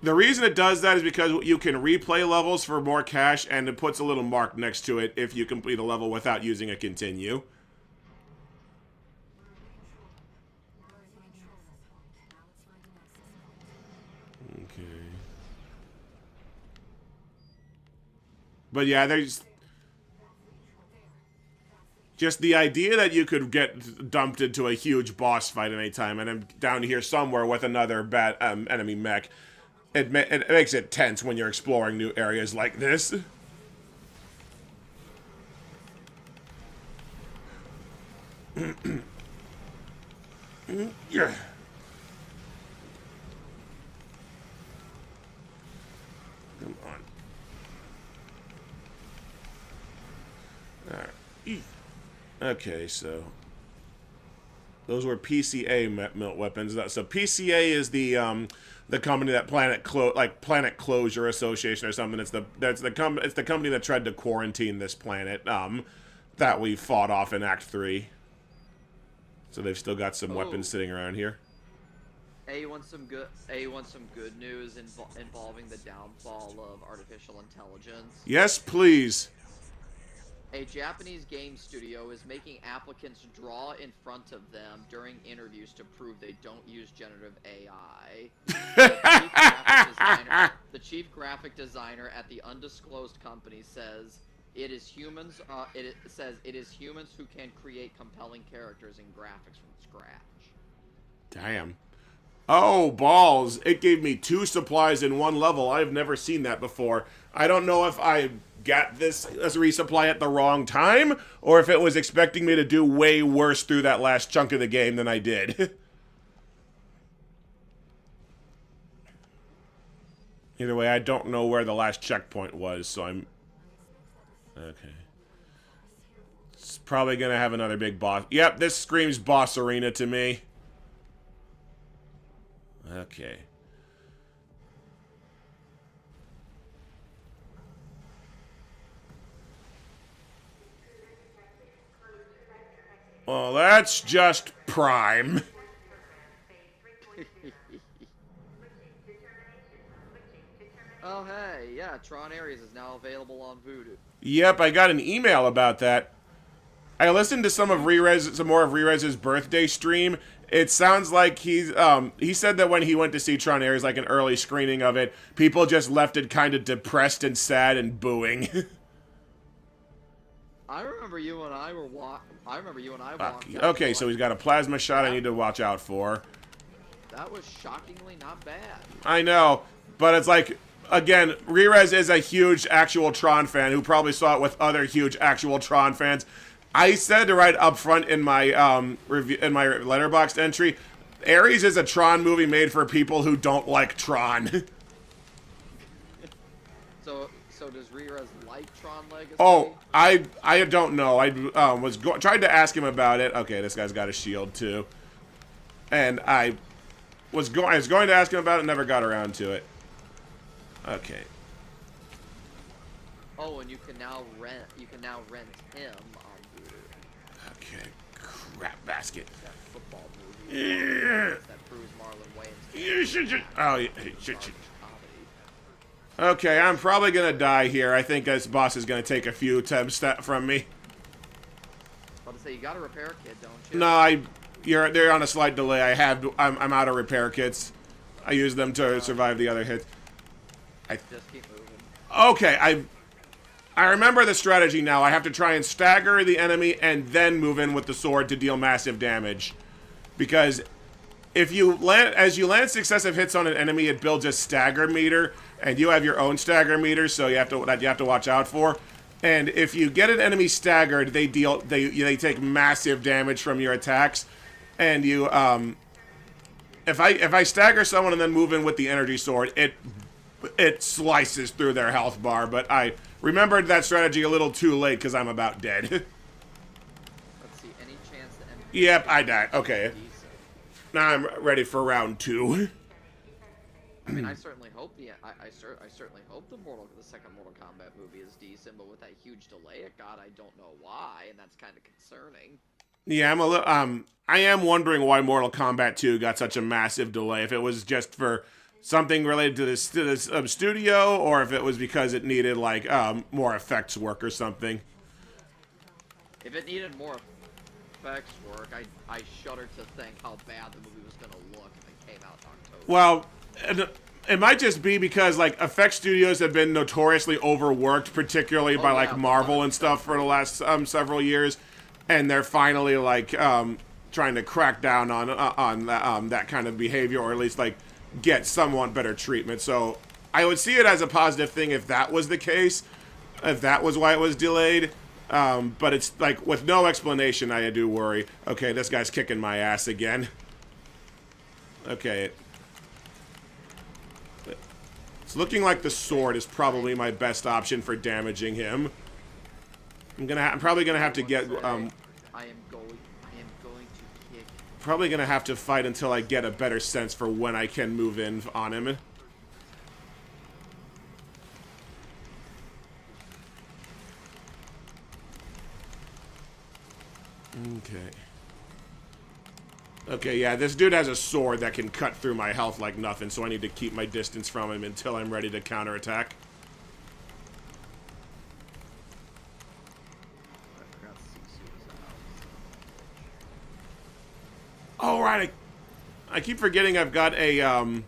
The reason it does that is because you can replay levels for more cash, and it puts a little mark next to it if you complete a level without using a continue. But yeah, there's just the idea that you could get dumped into a huge boss fight at any time, and I'm down here somewhere with another bad enemy mech. It makes it tense when you're exploring new areas like this. Yeah. Come on. Alright. Okay, so those were PCA melt weapons. So PCA is the company that Planet Closure Association or something. It's the company that tried to quarantine this planet that we fought off in Act 3. So they've still got some weapons sitting around here. You want some good news involving the downfall of artificial intelligence? Yes, please. A Japanese game studio is making applicants draw in front of them during interviews to prove they don't use generative AI. The chief graphic designer at the undisclosed company says it is humans. It is humans who can create compelling characters and graphics from scratch. Damn. Oh, balls. It gave me 2 supplies in one level. I've never seen that before. I don't know if I got this as a resupply at the wrong time, or if it was expecting me to do way worse through that last chunk of the game than I did. Either way, I don't know where the last checkpoint was, so I'm... Okay. It's probably gonna have another big boss. Yep, this screams boss arena to me. Okay. Well, that's just prime. Oh, hey, yeah, Tron Ares is now available on Voodoo. Yep, I got an email about that. I listened to some more of Rerez's birthday stream. It sounds like he said that when he went to see Tron Ares, like an early screening of it, people just left it kind of depressed and sad and booing. I remember you and I walked. Okay, so he's got a plasma shot I need to watch out for. That was shockingly not bad. I know, but it's like, again, Rerez is a huge actual Tron fan who probably saw it with other huge actual Tron fans. I said right up front in my review, in my Letterboxd entry, Ares is a Tron movie made for people who don't like Tron. So does Rerez like Tron Legacy? Oh, I don't know. I tried to ask him about it. Okay, this guy's got a shield too, and I was going to ask him about it, never got around to it. Okay. Oh, and you can now rent him on Voodoo. Okay, crap basket. That football movie. Yeah. That Bruce Marlon Wayans. You should. Oh, yeah. Shit. Okay, I'm probably gonna die here. I think this boss is gonna take a few attempts from me. I was about to say, you got a repair kit, don't you? No, they're on a slight delay. I'm out of repair kits. I use them to survive the other hits. Just keep moving. Okay, I remember the strategy now. I have to try and stagger the enemy and then move in with the sword to deal massive damage. Because as you land successive hits on an enemy, it builds a stagger meter, and you have your own stagger meter, so you have to watch out for. And if you get an enemy staggered, they take massive damage from your attacks. And you if I stagger someone and then move in with the energy sword, it slices through their health bar. But I remembered that strategy a little too late because I'm about dead. Let's see, any chance the enemy... Yep, I died. Okay. Now I'm ready for round 2. I mean, I certainly hope the second Mortal Kombat movie is decent, but with that huge delay it got, I don't know why, and that's kind of concerning. Yeah, I am wondering why Mortal Kombat 2 got such a massive delay. If it was just for something related to this studio, or if it was because it needed like more effects work or something. If it needed more effects work, I shudder to think how bad the movie was going to look if it came out in October. Well, it might just be because, like, effect studios have been notoriously overworked, particularly by, like, Marvel and stuff for the last several years. And they're finally, like, trying to crack down on that kind of behavior, or at least, like, get somewhat better treatment. So I would see it as a positive thing if that was the case, if that was why it was delayed. But it's, like, with no explanation, I do worry. Okay, this guy's kicking my ass again. Okay. It's looking like the sword is probably my best option for damaging him. I'm probably gonna have to get I am going to kick. probably gonna have to fight until I get a better sense for when I can move in on him. Okay. Okay, yeah, this dude has a sword that can cut through my health like nothing, so I need to keep my distance from him until I'm ready to counterattack. Oh, right, I keep forgetting I've got a,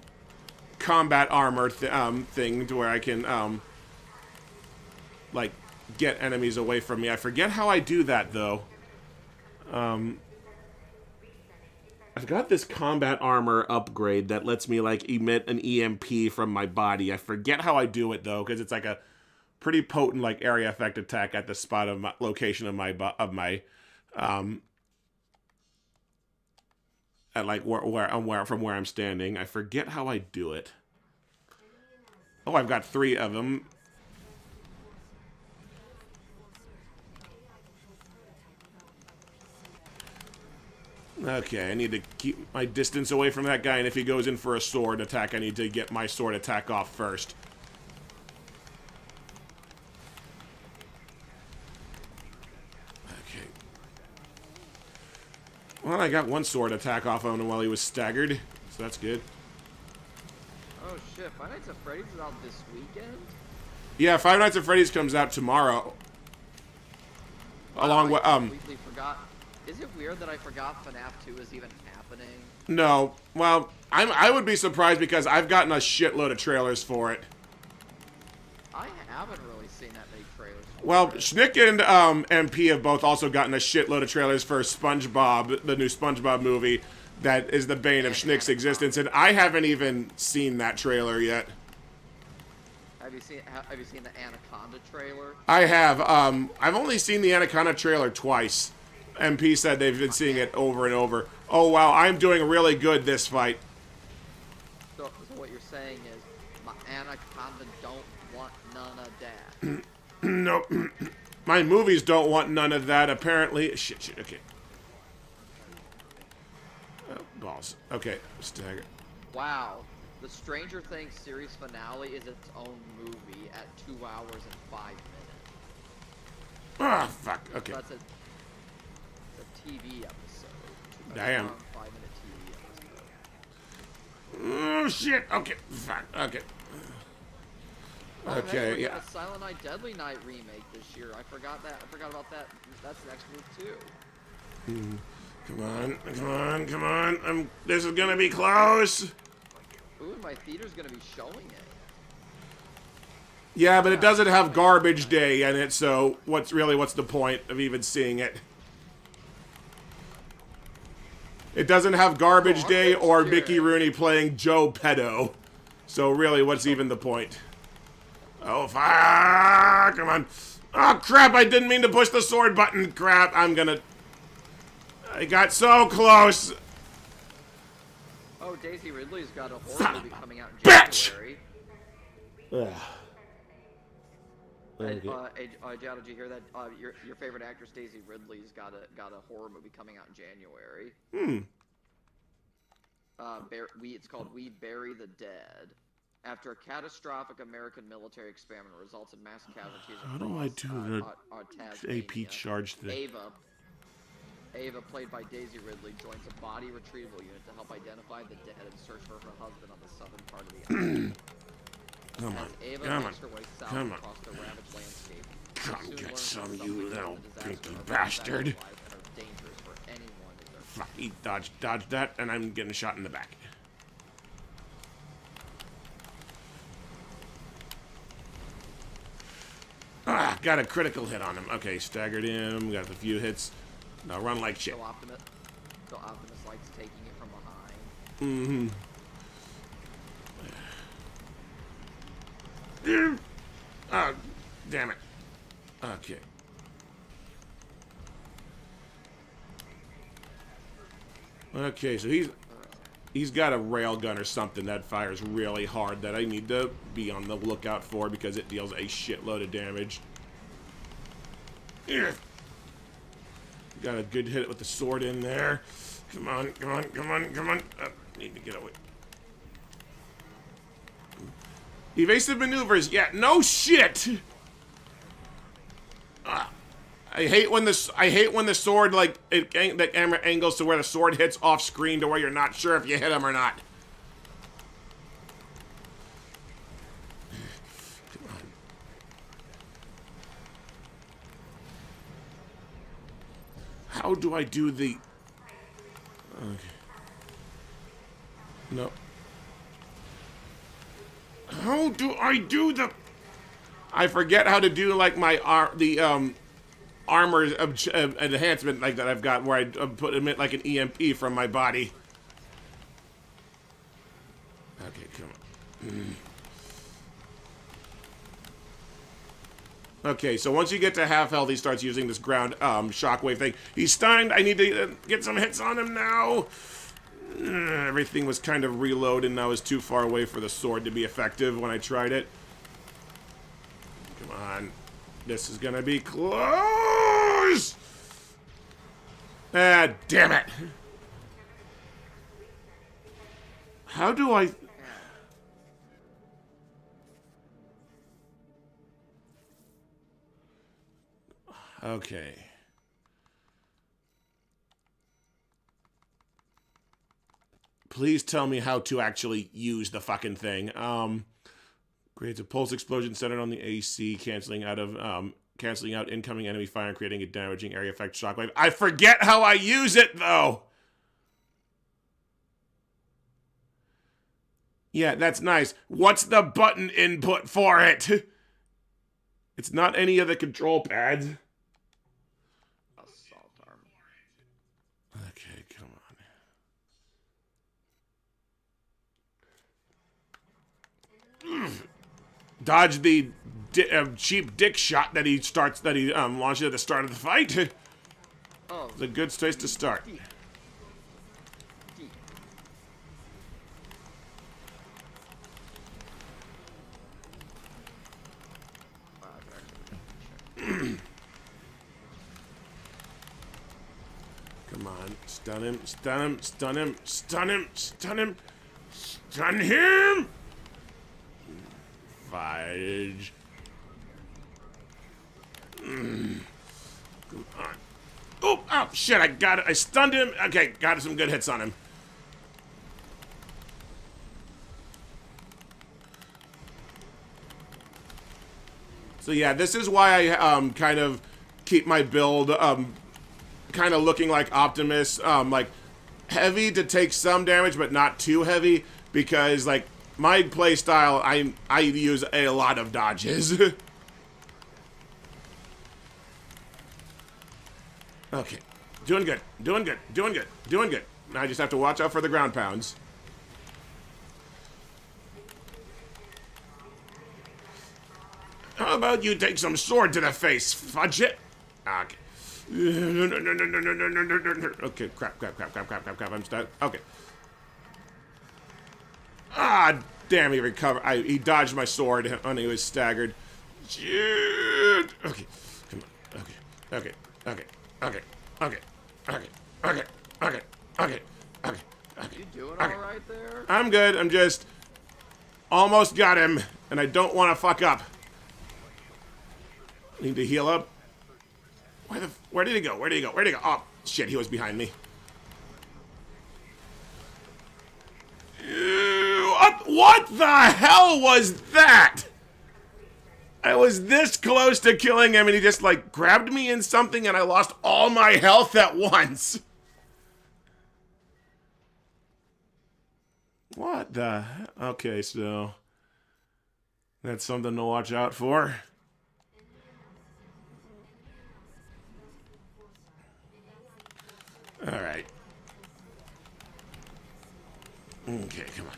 combat armor thing to where I can, like, get enemies away from me. I forget how I do that, though. I've got this combat armor upgrade that lets me, like, emit an EMP from my body. I forget how I do it, though, because it's, like, a pretty potent, like, area effect attack at the spot of my location of my, at, like, from where I'm standing. I forget how I do it. Oh, I've got 3 of them. Okay, I need to keep my distance away from that guy, and if he goes in for a sword attack, I need to get my sword attack off first. Okay. Well, I got one sword attack off on him while he was staggered, so that's good. Oh shit, Five Nights at Freddy's is out this weekend? Yeah, Five Nights at Freddy's comes out tomorrow. Wow, Along with, I completely forgot. Is it weird that I forgot FNAF 2 is even happening? No. Well, I would be surprised because I've gotten a shitload of trailers for it. I haven't really seen that many trailers for Well, it. Schnick and MP have both also gotten a shitload of trailers for SpongeBob, the new SpongeBob movie that is the bane of Schnick's existence, and I haven't even seen that trailer yet. Have you seen the Anaconda trailer? I have. I've only seen the Anaconda trailer twice. MP said they've been seeing it over and over. Oh, wow, I'm doing really good this fight. So what you're saying is, my Anaconda don't want none of that. Nope. My movies don't want none of that, apparently. Shit, okay. Oh, balls. Okay, stagger. Wow. The Stranger Things series finale is its own movie at 2 hours and 5 minutes. Ah, fuck. Okay. So that's a TV episode. Damn. 5-minute TV episode. Oh, shit. Okay, fuck. Okay. Oh, Okay, hey, we yeah. got a Silent Night Deadly Night remake this year. I forgot that. I forgot about that. That's next move too. Come on. This is gonna be close. Ooh, my theater's gonna be showing it. Yeah, but it doesn't have Garbage Day in it, so what's the point of even seeing it? It doesn't have Garbage Day or Mickey Rooney playing Joe Pedo. So really, what's even the point? Oh, fuck! Come on. Oh, crap, I didn't mean to push the sword button. Crap, I got so close. Oh, Daisy Ridley's got a horror movie coming out in Bitch! January. Ugh. Jao, did you hear that? Your favorite actress Daisy Ridley's got a horror movie coming out in January. It's called We Bury the Dead. After a catastrophic American military experiment results in mass casualties How do I do the AP charge thing? Ava, played by Daisy Ridley, joins a body retrieval unit to help identify the dead and search for her husband on the southern part of the island. Ava makes her way south across the ravaged landscape. Come get some, you little pinky bastard. Fuck, he dodged that, and I'm getting shot in the back. Ah, got a critical hit on him. Okay, staggered him. Got a few hits. Now run like shit. So Optimus likes taking it from behind. Mm-hmm. Oh, damn it. Okay. Okay, so he's got a railgun or something that fires really hard that I need to be on the lookout for because it deals a shitload of damage. Ugh. Got a good hit with the sword in there. Come on, come on, come on, come on. Need to get away. Evasive maneuvers. Yeah, no shit. I hate when the sword the camera angles to where the sword hits off screen to where you're not sure if you hit him or not. Come on. How do I do the? Okay. No. How do I do the? I forget how to do like my armor enhancement like that I've got where I put emit like an EMP from my body. Okay, come on. Okay, so once you get to half health, he starts using this ground shockwave thing. He's stunned. I need to get some hits on him now. Everything was kind of reloaded and I was too far away for the sword to be effective when I tried it. Come on. This is gonna be close! Ah, damn it! How do I... Okay. Please tell me how to actually use the fucking thing. Creates a pulse explosion centered on the AC, canceling out incoming enemy fire and creating a damaging area effect shockwave. I forget how I use it though. Yeah, that's nice. What's the button input for it? It's not any of the control pads. Assault armor. Okay, come on. Dodge the cheap dick shot that he launches at the start of the fight. Oh, it's a good place to start. Come on, stun him, stun him, stun him, stun him, stun him, stun him! Fudge. Come on. Oh, shit, I got it. I stunned him. Okay, got some good hits on him. So yeah, this is why I kind of keep my build kind of looking like Optimus, like heavy to take some damage but not too heavy, because like my play style, I use a lot of dodges. Okay, doing good, doing good, doing good, doing good. Now I just have to watch out for the ground pounds. How about you take some sword to the face, fudge it? Okay. Okay, crap, I'm stuck. Okay. Ah, damn, he recovered. He dodged my sword and he was staggered. Shit. Okay, come on. Okay. You doing all right there? I'm good. I'm just almost got him, and I don't want to fuck up. Need to heal up. Where did he go? Where did he go? Where did he go? Oh, shit, he was behind me. What the hell was that? I was this close to killing him and he just like grabbed me in something and I lost all my health at once. What the? Okay, so that's something to watch out for. Okay, come on.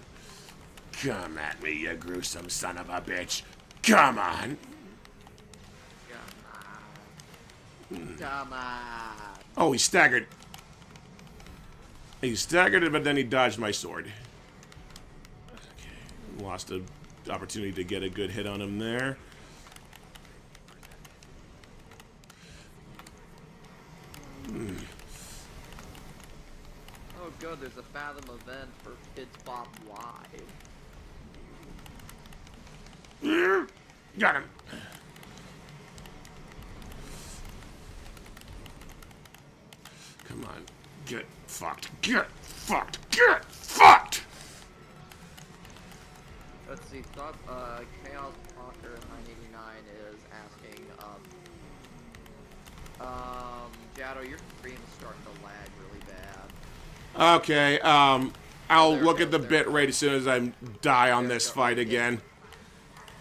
Come at me, you gruesome son of a bitch. Come on. Come on. Oh, he staggered. He staggered, but then he dodged my sword. Okay. Lost an opportunity to get a good hit on him there. Oh, good. There's a Fathom event for Kids Bop Live. Got him. Come on. Get fucked. Get fucked. Get fucked! Let's see. Chaos Talker 989 is asking, Jado, your stream is starting to lag really bad. Okay, I'll look at the bit rate as soon as I die on this fight again.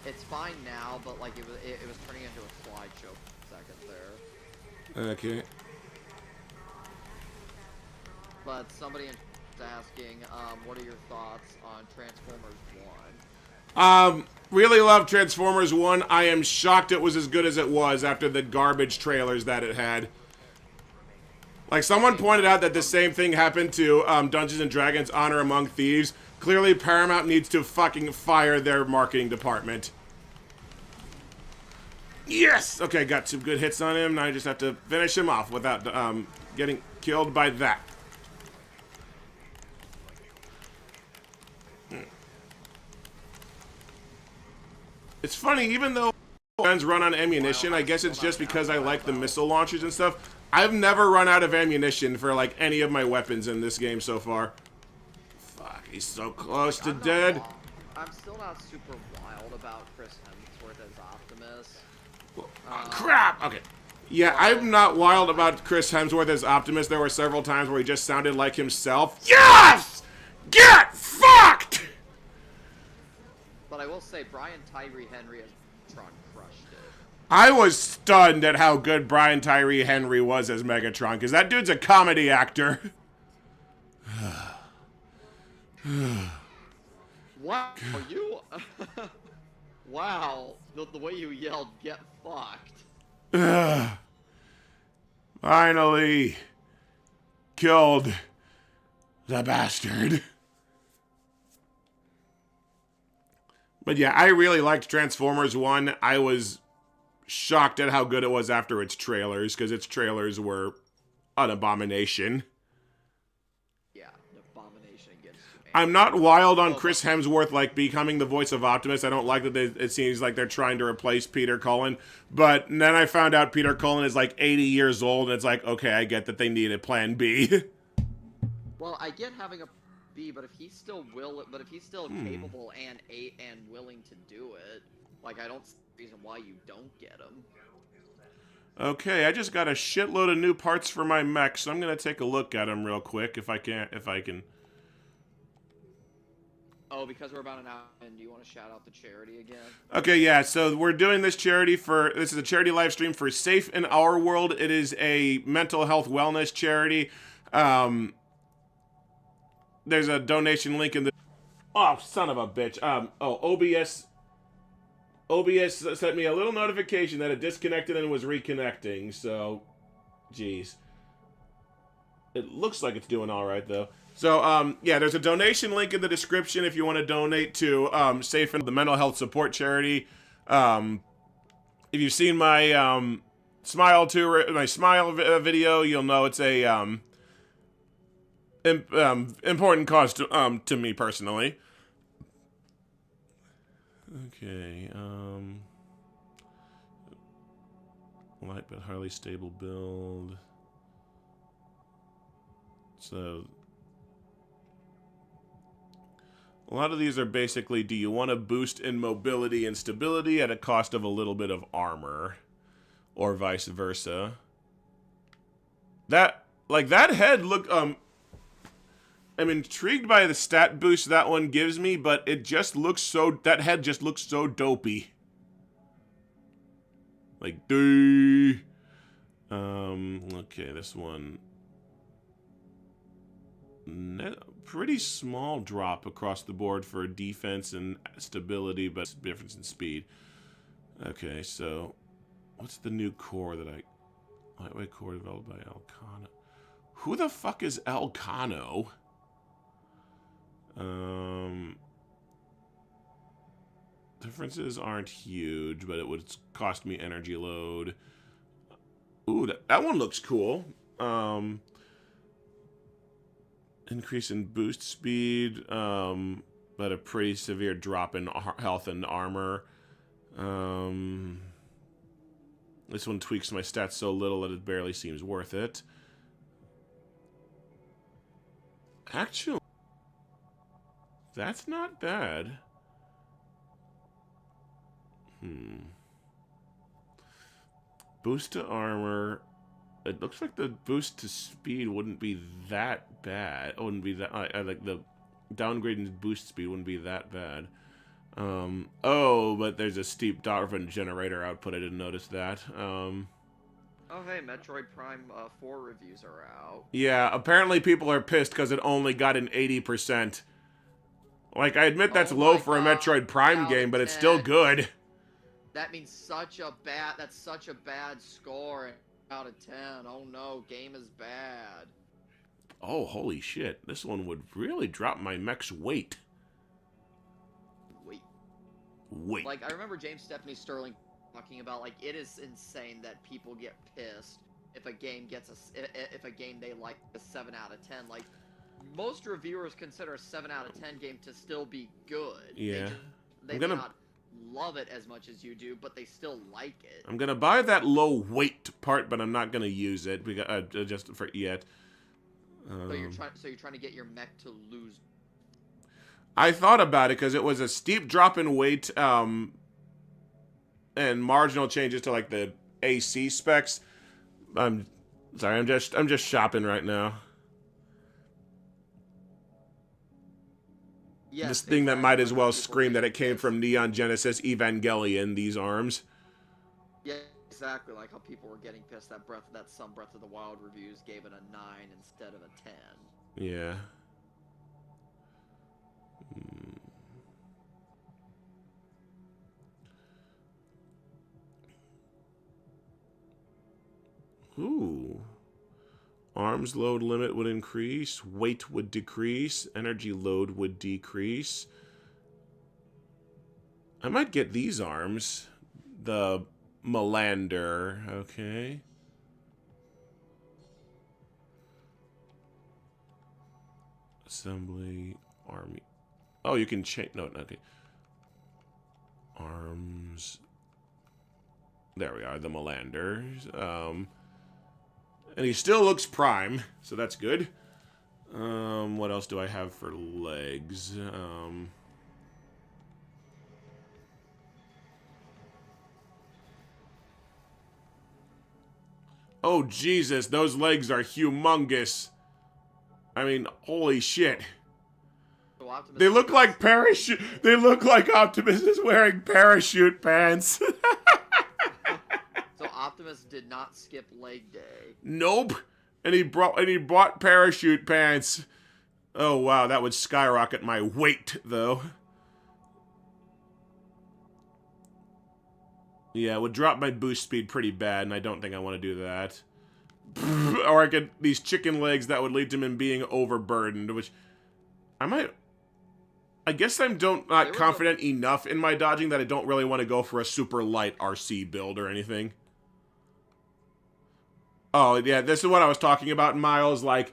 It's fine now, but like it was turning into a slideshow for a second there. Okay. But somebody is asking, what are your thoughts on Transformers 1? Really love Transformers 1. I am shocked it was as good as it was after the garbage trailers that it had. Like, someone pointed out that the same thing happened to Dungeons & Dragons Honor Among Thieves. Clearly, Paramount needs to fucking fire their marketing department. Yes! Okay, got some good hits on him. Now I just have to finish him off without getting killed by that. It's funny, even though guns run on ammunition, I guess it's just because I like the missile launchers and stuff. I've never run out of ammunition for, like, any of my weapons in this game so far. Fuck, he's so close to dead. I'm still not super wild about Chris Hemsworth as Optimus. Oh, crap! Okay. Yeah, I'm not wild about Chris Hemsworth as Optimus. There were several times where he just sounded like himself. Yes! Get fucked! But I will say, Brian Tyree Henry as Tron crushed it. I was stunned at how good Brian Tyree Henry was as Megatron, because that dude's a comedy actor. Wow, you... wow, the way you yelled, get fucked. Finally killed the bastard. But yeah, I really liked Transformers 1. I was shocked at how good it was after its trailers, because its trailers were an abomination. Yeah, an abomination against humanity. I'm not wild on Chris Hemsworth, like, becoming the voice of Optimus. I don't like that it seems like they're trying to replace Peter Cullen. But then I found out Peter Cullen is, like, 80 years old, and it's like, okay, I get that they need a plan B. Well, I get having a B, but if he's still capable and willing to do it, like, I don't see a reason why you don't get him. Okay, I just got a shitload of new parts for my mech, so I'm gonna take a look at them real quick if I can. Oh, because we're about an hour in, do you want to shout out the charity again? Okay, yeah, so we're doing this charity this is a charity live stream for Safe in Our World. It is a mental health wellness charity. There's a donation link in the... Oh, son of a bitch. OBS sent me a little notification that it disconnected and was reconnecting, so... Jeez. It looks like it's doing alright, though. So, yeah, there's a donation link in the description if you want to donate to Safe in the mental health support charity. If you've seen my smile video, you'll know it's a... important cause to me personally. Okay, light but highly stable build. So, a lot of these are basically, do you want to boost in mobility and stability at a cost of a little bit of armor? Or vice versa. That head look, I'm intrigued by the stat boost that one gives me, but it just looks so... That head just looks so dopey. Like, dude. Okay, this one. Pretty small drop across the board for defense and stability, but difference in speed. Okay, so what's the new core that I... Lightweight core developed by Elcano. Who the fuck is Elcano? Differences aren't huge, but it would cost me energy load. Ooh, that one looks cool. Increase in boost speed, but a pretty severe drop in health and armor. This one tweaks my stats so little that it barely seems worth it. Actually, that's not bad. Boost to armor. It looks like the boost to speed wouldn't be that bad. It wouldn't be that... I like the downgrading boost speed wouldn't be that bad. Oh, but there's a steep drop from generator output. I didn't notice that. Oh, hey, Metroid Prime 4 reviews are out. Yeah, apparently people are pissed because it only got an 80%. Like, I admit that's low for a Metroid Prime game, but it's still good. That means that's such a bad score out of 10. Oh no, game is bad. Oh, holy shit. This one would really drop my mech's weight. Wait. Like, I remember James Stephanie Sterling talking about, like, it is insane that people get pissed if a game gets if a game they like a 7 out of 10. Like, most reviewers consider a 7 out of 10 game to still be good. Yeah. They may not love it as much as you do, but they still like it. I'm gonna buy that low weight part, but I'm not gonna use it because just for yet. So you're trying to get your mech to lose. I thought about it because it was a steep drop in weight, and marginal changes to like the AC specs. I'm sorry, I'm just shopping right now. Yes, this thing that might as well scream that it came from Neon Genesis Evangelion, these arms. Yeah, exactly. Like how people were getting pissed that some Breath of the Wild reviews gave it a 9 instead of a 10. Yeah. Ooh. Arms load limit would increase, weight would decrease, energy load would decrease. I might get these arms. The Melander, okay. Assembly, army. Oh, you can change, no, okay. Arms. There we are, the Melander. And he still looks prime, so that's good. What else do I have for legs? Oh, Jesus, those legs are humongous. I mean, holy shit. So Optimus They look like parachute. They look like Optimus is wearing parachute pants. So Optimus did not skip leg day. Nope. And he bought parachute pants. Oh wow, that would skyrocket my weight though. Yeah, it would drop my boost speed pretty bad, and I don't think I want to do that. Or I could these chicken legs that would lead to him being overburdened, which I might. I guess I'm not confident enough in my dodging that I don't really want to go for a super light RC build or anything. Oh, yeah, this is what I was talking about, Miles. Like,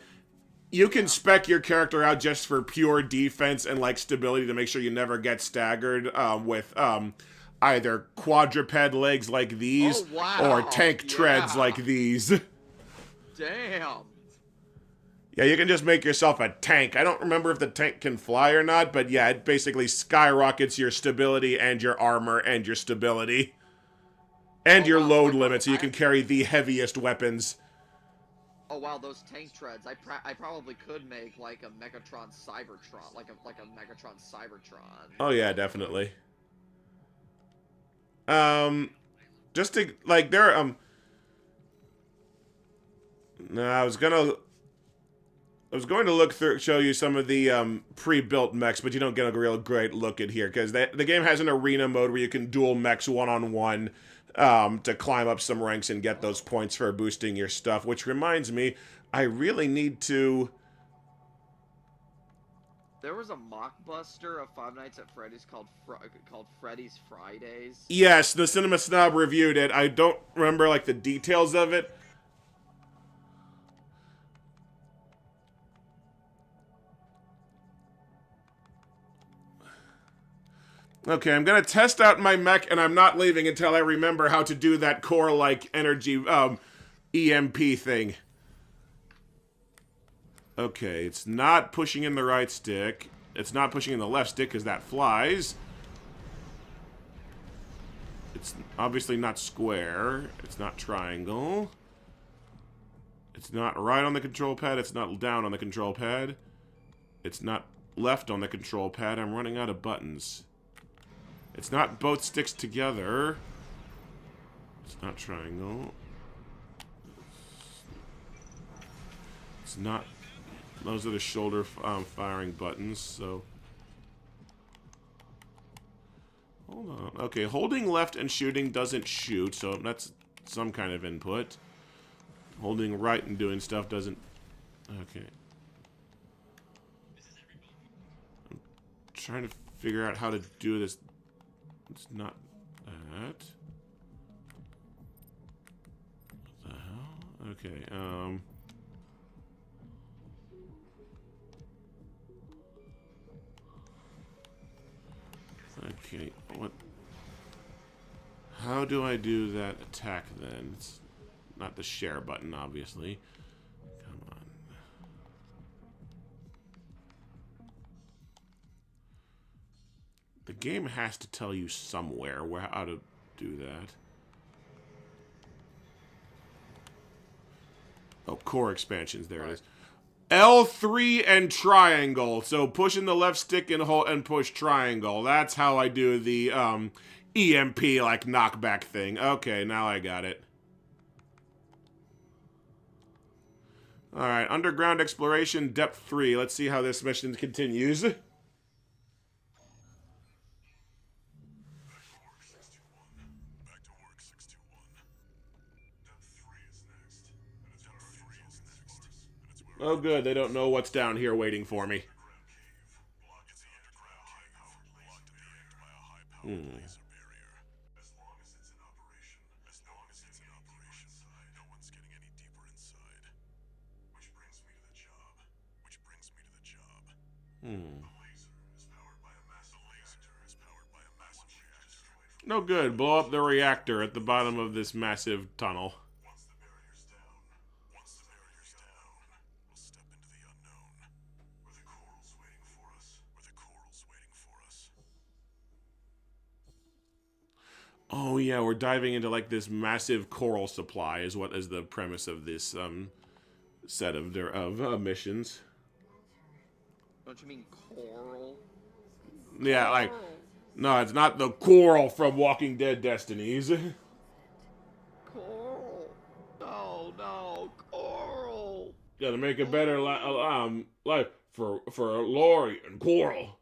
you can spec your character out just for pure defense and, like, stability to make sure you never get staggered with either quadruped legs like these or tank treads like these. Damn. Yeah, you can just make yourself a tank. I don't remember if the tank can fly or not, but yeah, it basically skyrockets your stability and your armor and your stability. And your load limit, so you can carry the heaviest weapons. Oh wow, those tank treads! I probably could make like a Megatron Cybertron, like a Megatron Cybertron. Oh yeah, definitely. Just to like there no, I was gonna. I was going to look through, show you some of the pre-built mechs, but you don't get a real great look at here because the game has an arena mode where you can duel mechs one-on-one to climb up some ranks and get those points for boosting your stuff. Which reminds me, I really need to. There was a mockbuster of Five Nights at Freddy's called Freddy's Fridays. Yes, the Cinema Snob reviewed it. I don't remember like the details of it. Okay, I'm gonna test out my mech, and I'm not leaving until I remember how to do that core-like energy EMP thing. Okay, it's not pushing in the right stick. It's not pushing in the left stick because that flies. It's obviously not square. It's not triangle. It's not right on the control pad. It's not down on the control pad. It's not left on the control pad. I'm running out of buttons. It's not both sticks together. It's not triangle. It's not... Those are the shoulder firing buttons, so... Hold on. Okay, holding left and shooting doesn't shoot, so that's some kind of input. Holding right and doing stuff doesn't... Okay. I'm trying to figure out how to do this. It's not that. What the hell? Okay, Okay, what? How do I do that attack then? It's not the share button, obviously. Come on. The game has to tell you somewhere how to do that. Oh, core expansions, there it is. L3 and triangle. So pushing the left stick and hold and push triangle. That's how I do the EMP like knockback thing. Okay, now I got it. Alright, underground exploration depth 3. Let's see how this mission continues. Oh good, they don't know what's down here waiting for me. No good, blow up the reactor at the bottom of this massive tunnel. Oh yeah, we're diving into like this massive coral supply is what is the premise of this set of missions. Don't you mean coral? Yeah, like no, it's not the coral from Walking Dead Destinies. Coral. No, coral. Gotta make a better life for Lori and Coral.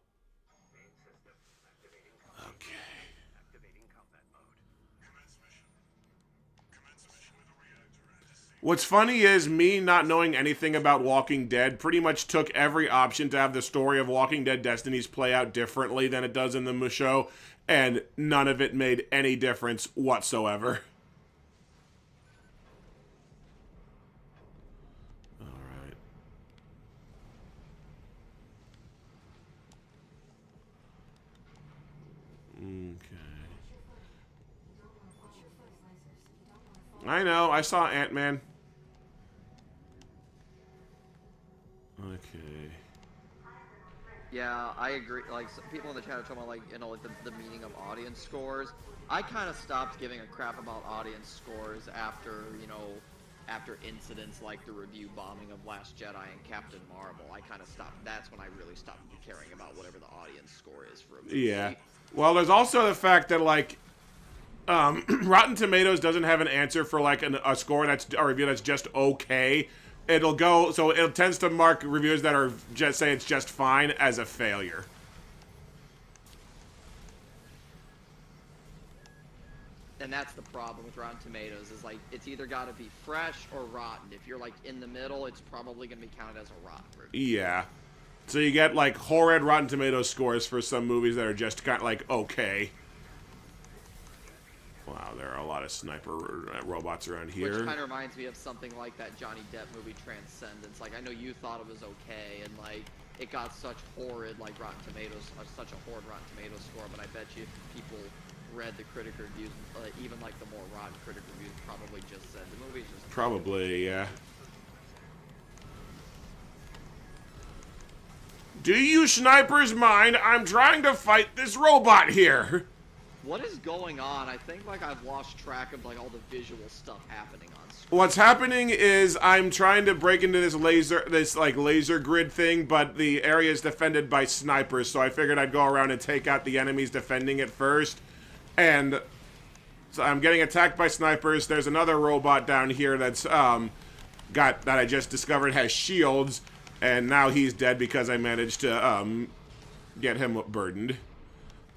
What's funny is me not knowing anything about Walking Dead pretty much took every option to have the story of Walking Dead Destinies play out differently than it does in the show, and none of it made any difference whatsoever. Alright. Okay. I know, I saw Ant-Man. Okay. Yeah, I agree. Like, people in the chat are talking about, like, you know, like the meaning of audience scores. I kind of stopped giving a crap about audience scores after, you know, after incidents like the review bombing of Last Jedi and Captain Marvel. I kind of stopped. That's when I really stopped caring about whatever the audience score is for a movie. Yeah. Well, there's also the fact that, like, Rotten Tomatoes doesn't have an answer for, like, a score that's a review that's just okay. it'll go, so it tends to mark reviews that are just say it's just fine as a failure. And that's the problem with Rotten Tomatoes, is like it's either got to be fresh or rotten. If you're like in the middle, it's probably going to be counted as a rotten review. Yeah. So you get like horrid Rotten Tomatoes scores for some movies that are just kind of like okay. Wow, there are a lot of sniper robots around here. Which kind of reminds me of something like that Johnny Depp movie Transcendence. Like, I know you thought it was okay, and like it got such horrid like Rotten Tomatoes, such a horrid Rotten Tomatoes score. But I bet you if people read the critic reviews, even like the more rotten critic reviews, probably just said the movie's just probably, yeah. Do you snipers mind? I'm trying to fight this robot here. What is going on? I think like I've lost track of like all the visual stuff happening on screen. What's happening is I'm trying to break into this laser grid thing, but the area is defended by snipers, so I figured I'd go around and take out the enemies defending it first. And so I'm getting attacked by snipers. There's another robot down here that's that I just discovered has shields, and now he's dead because I managed to get him burdened.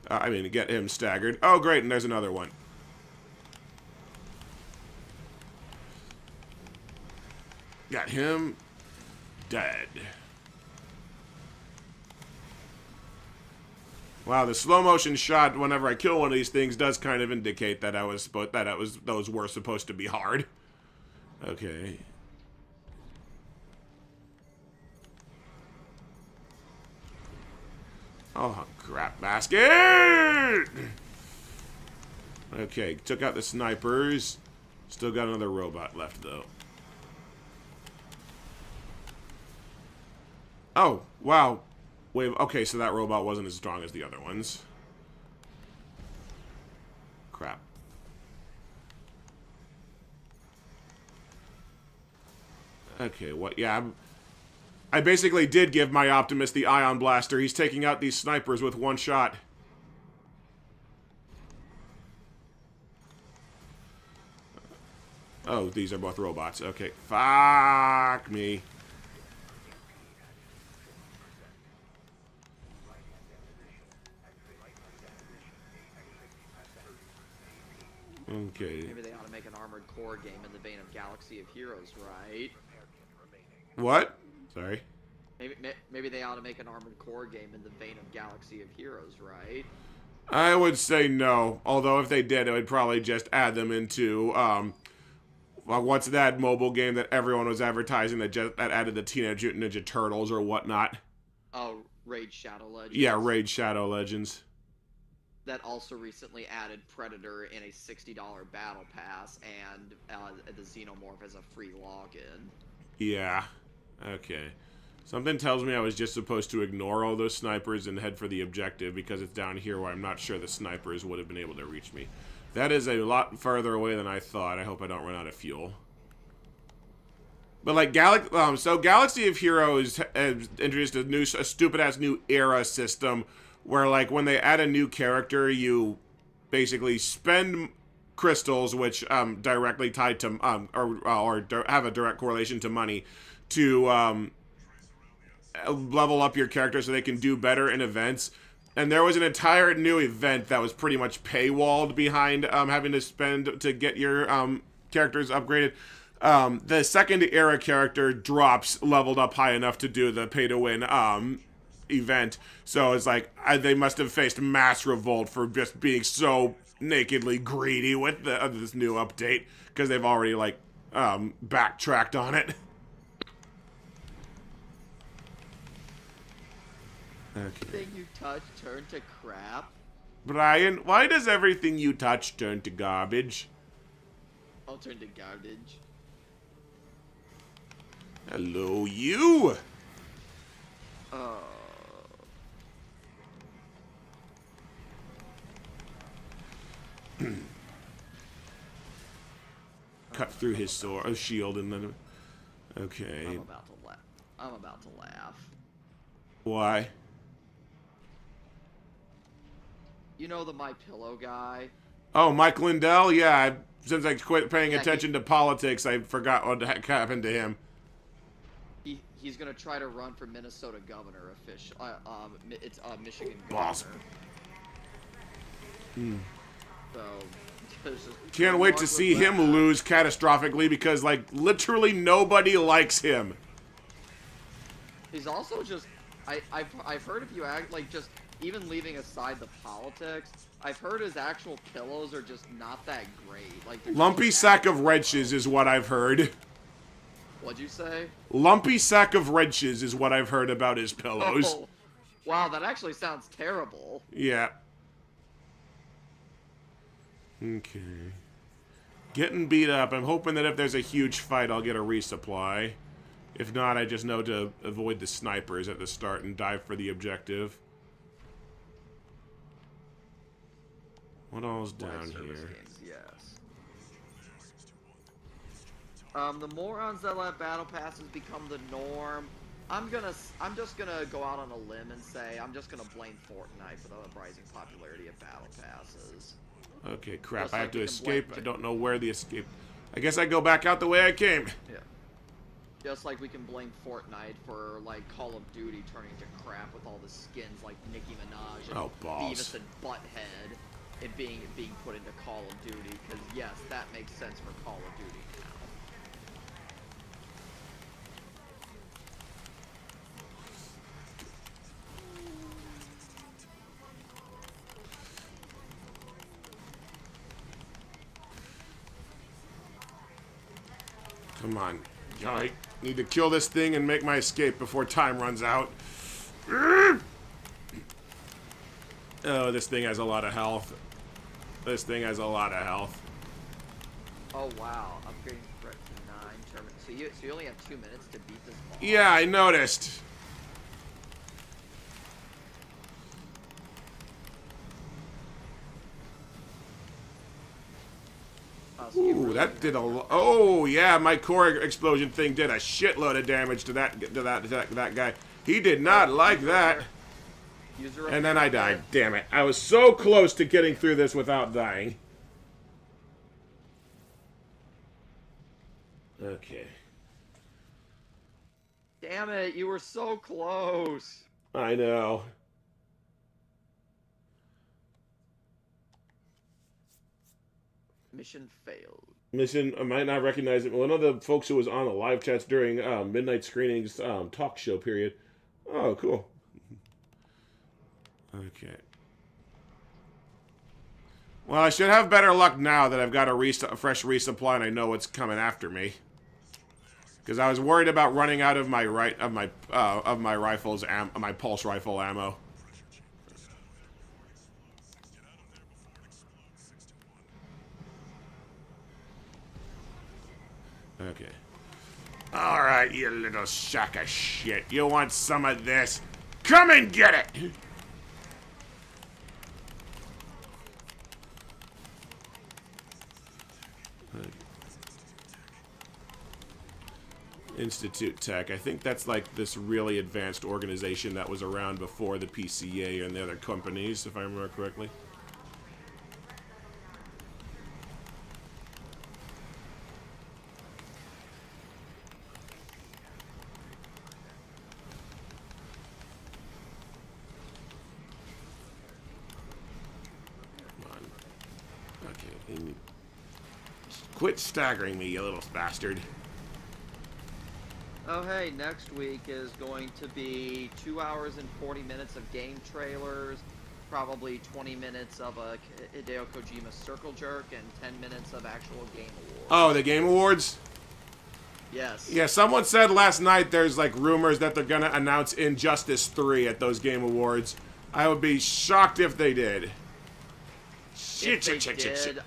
Get him staggered. Oh, great, and there's another one. Got him dead. Wow, the slow motion shot whenever I kill one of these things does kind of indicate that those were supposed to be hard. Okay. Oh, crap basket! Okay, took out the snipers. Still got another robot left, though. Oh, wow. Wait, okay, so that robot wasn't as strong as the other ones. Crap. Okay, what? Yeah, I basically did give my Optimus the Ion Blaster. He's taking out these snipers with one shot. Oh, these are both robots. Okay, fuck me. Okay. Maybe they ought to make an Armored Core game in the vein of Galaxy of Heroes, right? What? Sorry. Maybe they ought to make an Armored Core game in the vein of Galaxy of Heroes, right? I would say no. Although if they did, it would probably just add them into what's that mobile game that everyone was advertising that added the Teenage Mutant Ninja Turtles or whatnot? Oh, Raid Shadow Legends. Yeah, Raid Shadow Legends. That also recently added Predator in a $60 battle pass and the Xenomorph as a free login. Yeah. Okay. Something tells me I was just supposed to ignore all those snipers and head for the objective because it's down here where I'm not sure the snipers would have been able to reach me. That is a lot further away than I thought. I hope I don't run out of fuel. But like Galaxy of Heroes has introduced a stupid-ass new era system where like when they add a new character, you basically spend crystals, which directly tied to or have a direct correlation to money, to level up your character so they can do better in events. And there was an entire new event that was pretty much paywalled behind having to spend to get your characters upgraded. The second era character drops leveled up high enough to do the pay-to-win event. So it's like they must have faced mass revolt for just being so nakedly greedy with this new update because they've already like backtracked on it. Okay. Everything you touch turn to crap. Brian, why does everything you touch turn to garbage? I'll turn to garbage. Hello, you. Cut through his shield and then. Okay. I'm about to laugh. Why? You know the My Pillow guy? Oh, Mike Lindell? Yeah, since I quit paying attention to politics, I forgot what the heck happened to him. he's gonna try to run for Minnesota governor official. It's Michigan Boss. governor. Hmm. So. Can't wait to see him lose catastrophically because, like, literally nobody likes him. He's also just, I've heard if you act, like, just, even leaving aside the politics, I've heard his actual pillows are just not that great. Like, Lumpy sack of wrenches is what I've heard. What'd you say? Lumpy sack of wrenches is what I've heard about his pillows. Oh, wow, that actually sounds terrible. Yeah. Okay. Getting beat up. I'm hoping that if there's a huge fight, I'll get a resupply. If not, I just know to avoid the snipers at the start and dive for the objective. What all's down here? Games, yes. The morons that let battle passes become the norm. I'm just gonna go out on a limb and say I'm just gonna blame Fortnite for the rising popularity of battle passes. Okay, crap. Just I like have to we can escape. blame- I don't know where the escape... I guess I go back out the way I came. Yeah. Just like we can blame Fortnite for, like, Call of Duty turning to crap with all the skins like Nicki Minaj and Beavis and Butthead and being put into Call of Duty, because yes, that makes sense for Call of Duty now. Come on. I need to kill this thing and make my escape before time runs out. Oh, this thing has a lot of health. This thing has a lot of health. Oh wow, upgrading threat to 9 terminal. So you only have 2 minutes to beat this boss. Yeah, I noticed. Ooh, that did a lot. Oh yeah, my core explosion thing did a shitload of damage to that guy. He did not like that. And then I died. Damn it! I was so close to getting through this without dying. Okay. Damn it! You were so close. I know. Mission failed. Mission, I might not recognize it. One of the folks who was on the live chats during Midnight Screenings talk show period. Oh, cool. Okay. Well, I should have better luck now that I've got a fresh resupply and I know what's coming after me. Because I was worried about running out of my rifles, my pulse rifle ammo. Okay. Alright, you little sack of shit. You want some of this? Come and get it! Institute Tech. I think that's like this really advanced organization that was around before the PCA and the other companies, if I remember correctly. Quit staggering me, you little bastard. Oh hey, next week is going to be 2 hours and 40 minutes of game trailers, probably 20 minutes of a Hideo Kojima circle jerk, and 10 minutes of actual game awards. Oh, the Game Awards? Yes. Yeah, someone said last night there's like rumors that they're gonna announce Injustice 3 at those Game Awards. I would be shocked if they did. If they did,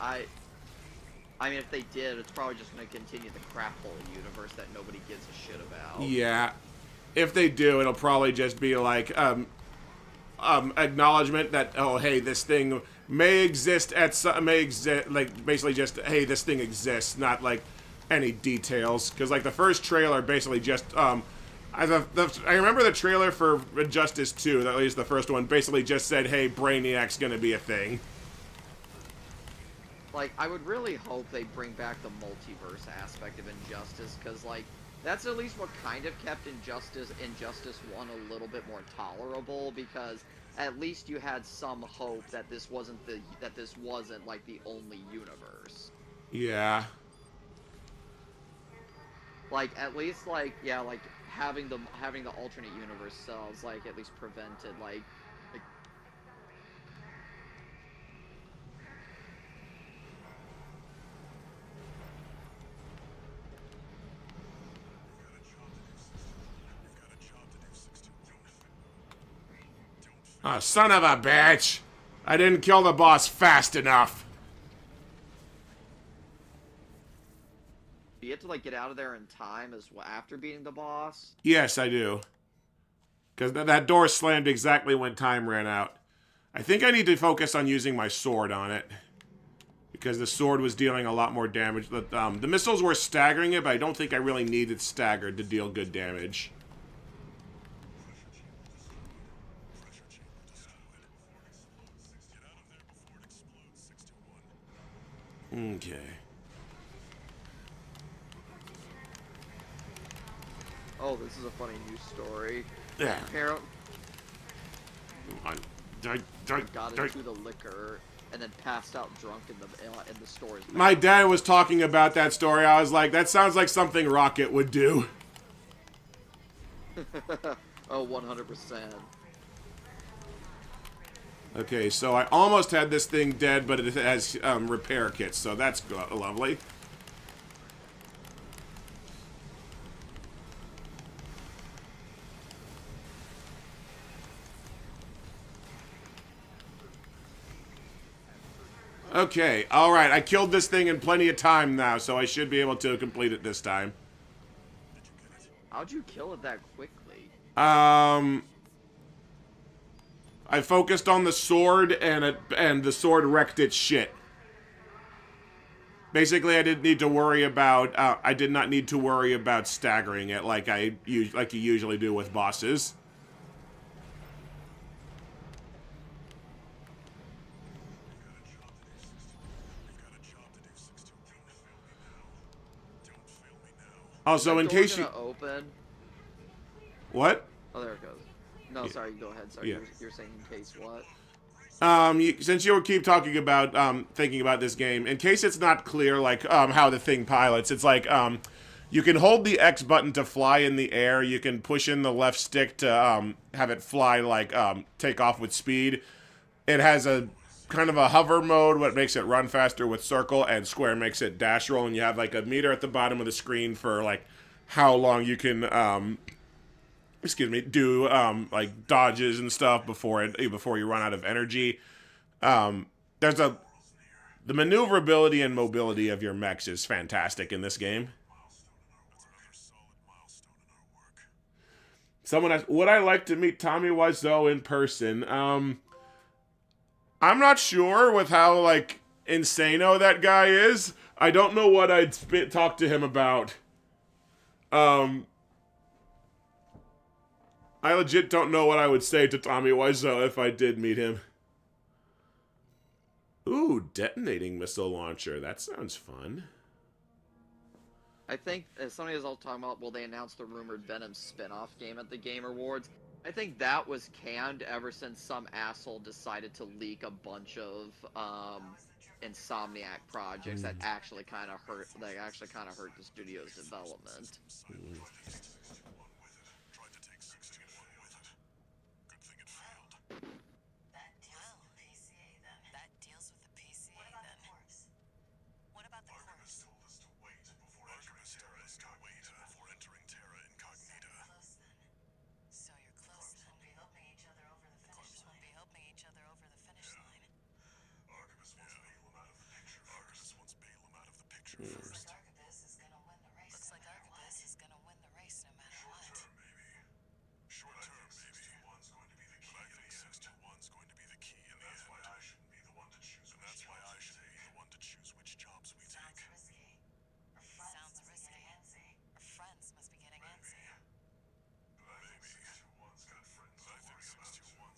I mean, if they did, it's probably just going to continue the crap hole universe that nobody gives a shit about. Yeah. If they do, it'll probably just be like, acknowledgement that, oh, hey, this thing may exist like, basically just, hey, this thing exists, not, like, any details. Because, like, the first trailer basically just, I remember the trailer for Injustice 2, at least the first one, basically just said, hey, Brainiac's gonna be a thing. Like, I would really hope they bring back the multiverse aspect of Injustice, because, like, That's at least what kind of kept Injustice 1 a little bit more tolerable, because at least you had some hope that this wasn't like the only universe. Yeah. Like, at least, like, yeah, like having the alternate universe cells like at least prevented like Oh, son of a bitch! I didn't kill the boss fast enough. you get to like get out of there in time as well after beating the boss. Yes, I do. Because that door slammed exactly when time ran out. I think I need to focus on using my sword on it. Because the sword was dealing a lot more damage. The missiles were staggering it, but I don't think I really needed staggered to deal good damage. Okay. Oh, this is a funny news story. Yeah. Apparently, got into the liquor and then passed out drunk in the store's bathroom. My dad was talking about that story. I was like, that sounds like something Rocket would do. Oh, 100%. Okay, so I almost had this thing dead, but it has repair kits, so that's lovely. Okay, alright, I killed this thing in plenty of time now, so I should be able to complete it this time. How'd you kill it that quickly? I focused on the sword, and the sword wrecked its shit. Basically, I didn't need to worry about. I did not need to worry about staggering it like you usually do with bosses. Also, in case you open. What? Oh, there it goes. No, sorry. Go ahead. Sorry, Yeah. you're saying in case what? Since you keep talking about thinking about this game, in case it's not clear, like how the thing pilots, it's like you can hold the X button to fly in the air. You can push in the left stick to have it fly, like take off with speed. It has a kind of a hover mode, what makes it run faster with circle, and square makes it dash roll. And you have like a meter at the bottom of the screen for like how long you can do like dodges and stuff before you run out of energy. The maneuverability and mobility of your mechs is fantastic in this game. Someone asked, would I like to meet Tommy Wiseau in person? I'm not sure with how like insano that guy is. I don't know what I'd talk to him about. I legit don't know what I would say to Tommy Wiseau if I did meet him. Ooh, detonating missile launcher. That sounds fun. I think somebody was all talking about, well, they announced the rumored Venom spin-off game at the Game Awards. I think that was canned ever since some asshole decided to leak a bunch of Insomniac projects that actually kind of hurt. They actually kind of hurt the studio's development.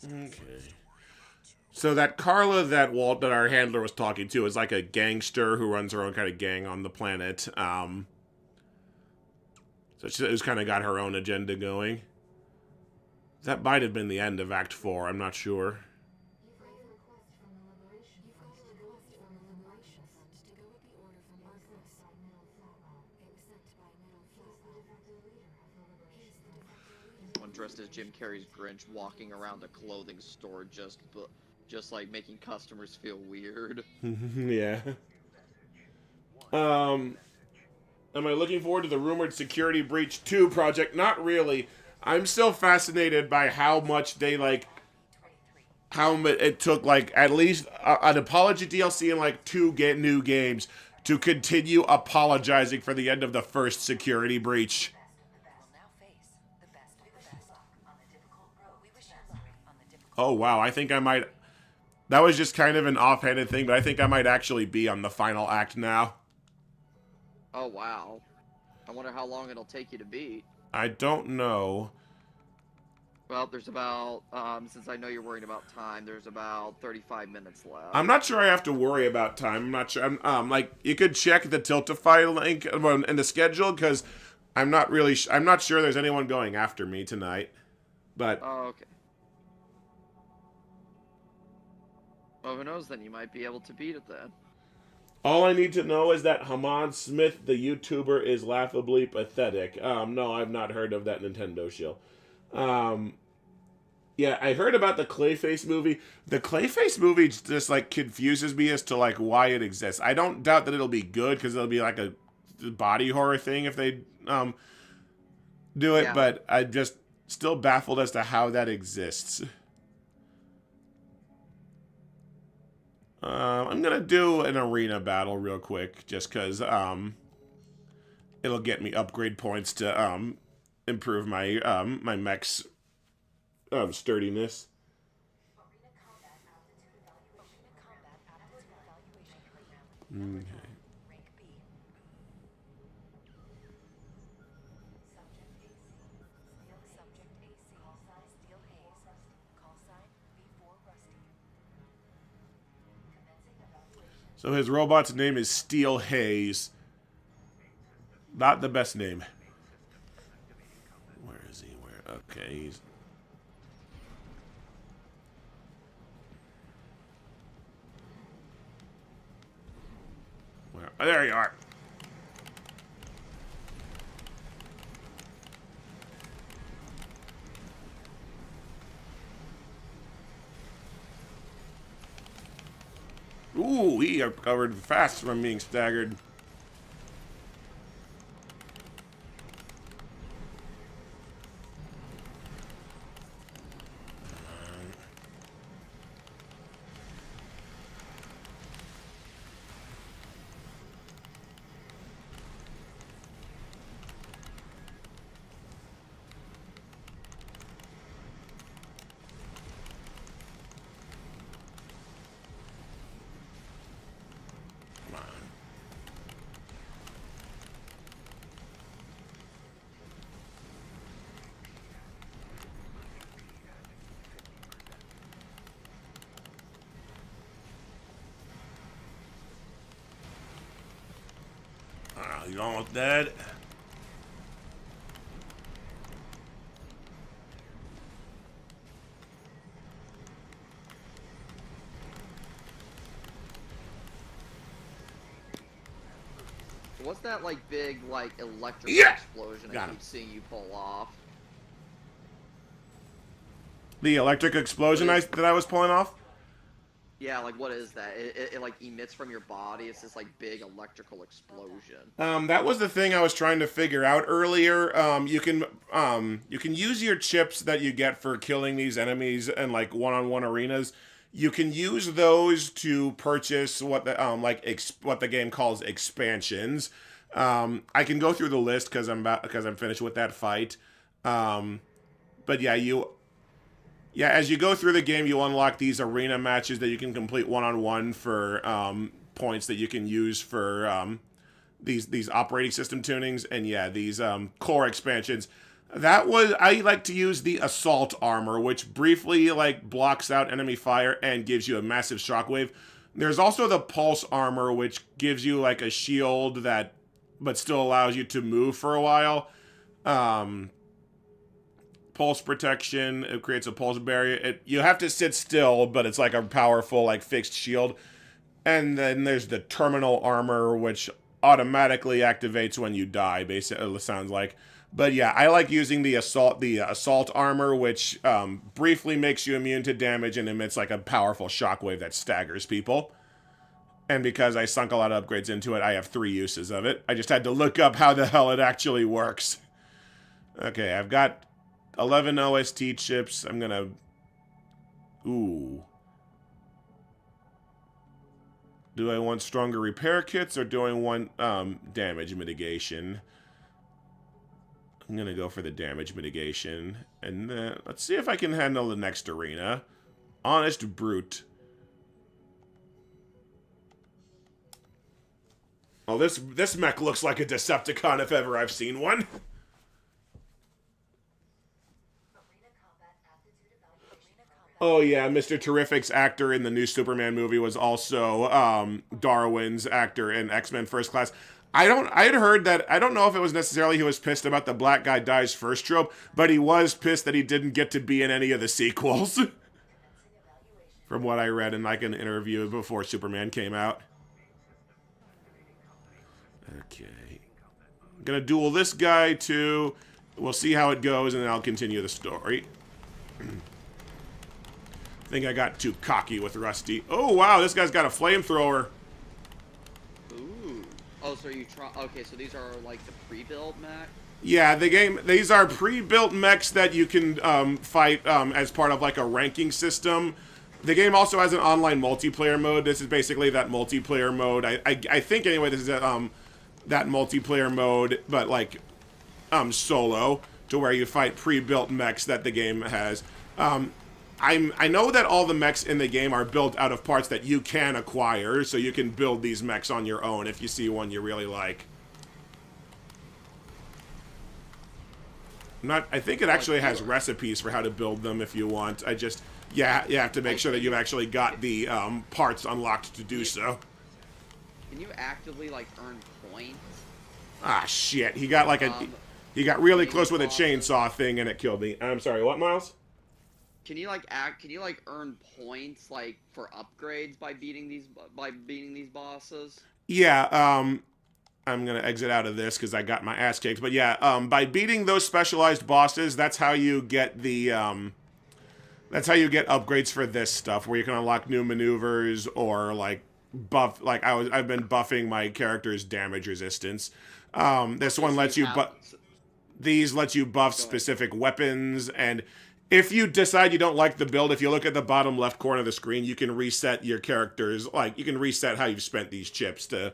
Okay. So that Carla that our handler was talking to is like a gangster who runs her own kind of gang on the planet. So she's kind of got her own agenda going. That might have been the end of Act 4, I'm not sure. One dressed as Jim Carrey's Grinch walking around a clothing store just like making customers feel weird. Yeah. Am I looking forward to the rumored Security Breach 2 project? Not really. I'm still fascinated by how much they, like, how it took, like, at least an apology DLC and, like, 2 new games to continue apologizing for the end of the first Security Breach. Oh, wow. I think I might... That was just kind of an offhanded thing, but I think I might actually be on the final act now. Oh, wow. I wonder how long it'll take you to beat. I don't know. Well, there's about, since I know you're worried about time, there's about 35 minutes left. I'm not sure I have to worry about time. I'm not sure. Like, you could check the Tiltify link in the schedule, because I'm not really... I'm not sure there's anyone going after me tonight. But... Oh, okay. Well, who knows then? You might be able to beat it then. All I need to know is that Hamad Smith, the YouTuber, is laughably pathetic. No, I've not heard of that Nintendo show. Yeah, I heard about the Clayface movie. The Clayface movie just, like, confuses me as to, like, why it exists. I don't doubt that it'll be good, because it'll be, like, a body horror thing if they, do it, yeah. But I'm just still baffled as to how that exists. I'm gonna do an arena battle real quick, just because it'll get me upgrade points to improve my my mech's sturdiness. Okay. So his robot's name is Steel Haze. Not the best name. Where is he? Where? Okay, he's... Where? Oh, there you are. Ooh, he recovered fast from being staggered. You're almost dead. What's that, like, big, like, electric explosion I keep seeing you pull off? The electric explosion that I was pulling off? Yeah, like, what is that? It like, emits from your body. It's this, like, big electrical explosion. That was the thing I was trying to figure out earlier. You can use your chips that you get for killing these enemies in, like, one-on-one arenas. You can use those to purchase what the what the game calls expansions. I can go through the list because I'm finished with that fight. But yeah, as you go through the game, you unlock these arena matches that you can complete one-on-one for points that you can use for these operating system tunings, and yeah, these core expansions. I like to use the assault armor, which briefly like blocks out enemy fire and gives you a massive shockwave. There's also the pulse armor, which gives you like a shield but still allows you to move for a while. Um, pulse protection. It creates a pulse barrier. You have to sit still, but it's like a powerful, like, fixed shield. And then there's the terminal armor, which automatically activates when you die, basically, it sounds like. But yeah, I like using the assault armor, which briefly makes you immune to damage and emits like a powerful shockwave that staggers people. And because I sunk a lot of upgrades into it, I have 3 uses of it. I just had to look up how the hell it actually works. Okay, I've got 11 OST chips. I'm gonna... Ooh. Do I want stronger repair kits or do I want damage mitigation? I'm going to go for the damage mitigation. And let's see if I can handle the next arena. Honest Brute. Oh, this mech looks like a Decepticon if ever I've seen one. Oh yeah, Mr. Terrific's actor in the new Superman movie was also Darwin's actor in X-Men First Class. I had heard that, I don't know if it was necessarily he was pissed about the black guy dies first trope, but he was pissed that he didn't get to be in any of the sequels. From what I read in like an interview before Superman came out. Okay. I'm gonna duel this guy too. We'll see how it goes and then I'll continue the story. I think I got too cocky with Rusty. Oh, wow, this guy's got a flamethrower. Ooh. Oh, so you try... Okay, so these are, like, the pre-built mech? Yeah, these are pre-built mechs that you can fight as part of, like, a ranking system. The game also has an online multiplayer mode. This is basically that multiplayer mode. I think, anyway, this is that multiplayer mode, but, like, solo, to where you fight pre-built mechs that the game has. I know that all the mechs in the game are built out of parts that you can acquire, so you can build these mechs on your own if you see one you really like. I think it actually has recipes for how to build them if you want. You have to make sure that you've actually got the parts unlocked to do so. Can you actively, like, earn points? Ah, shit. He got really close with a chainsaw thing and it killed me. I'm sorry, what, Miles? Can you earn points like for upgrades by beating these bosses? Yeah, I'm gonna exit out of this because I got my ass kicked. But yeah, by beating those specialized bosses, that's how you get the that's how you get upgrades for this stuff, where you can unlock new maneuvers or like buff. Like I've been buffing my character's damage resistance. This one lets you these lets you buff specific weapons, and if you decide you don't like the build, if you look at the bottom left corner of the screen, you can reset your characters. Like, you can reset how you've spent these chips to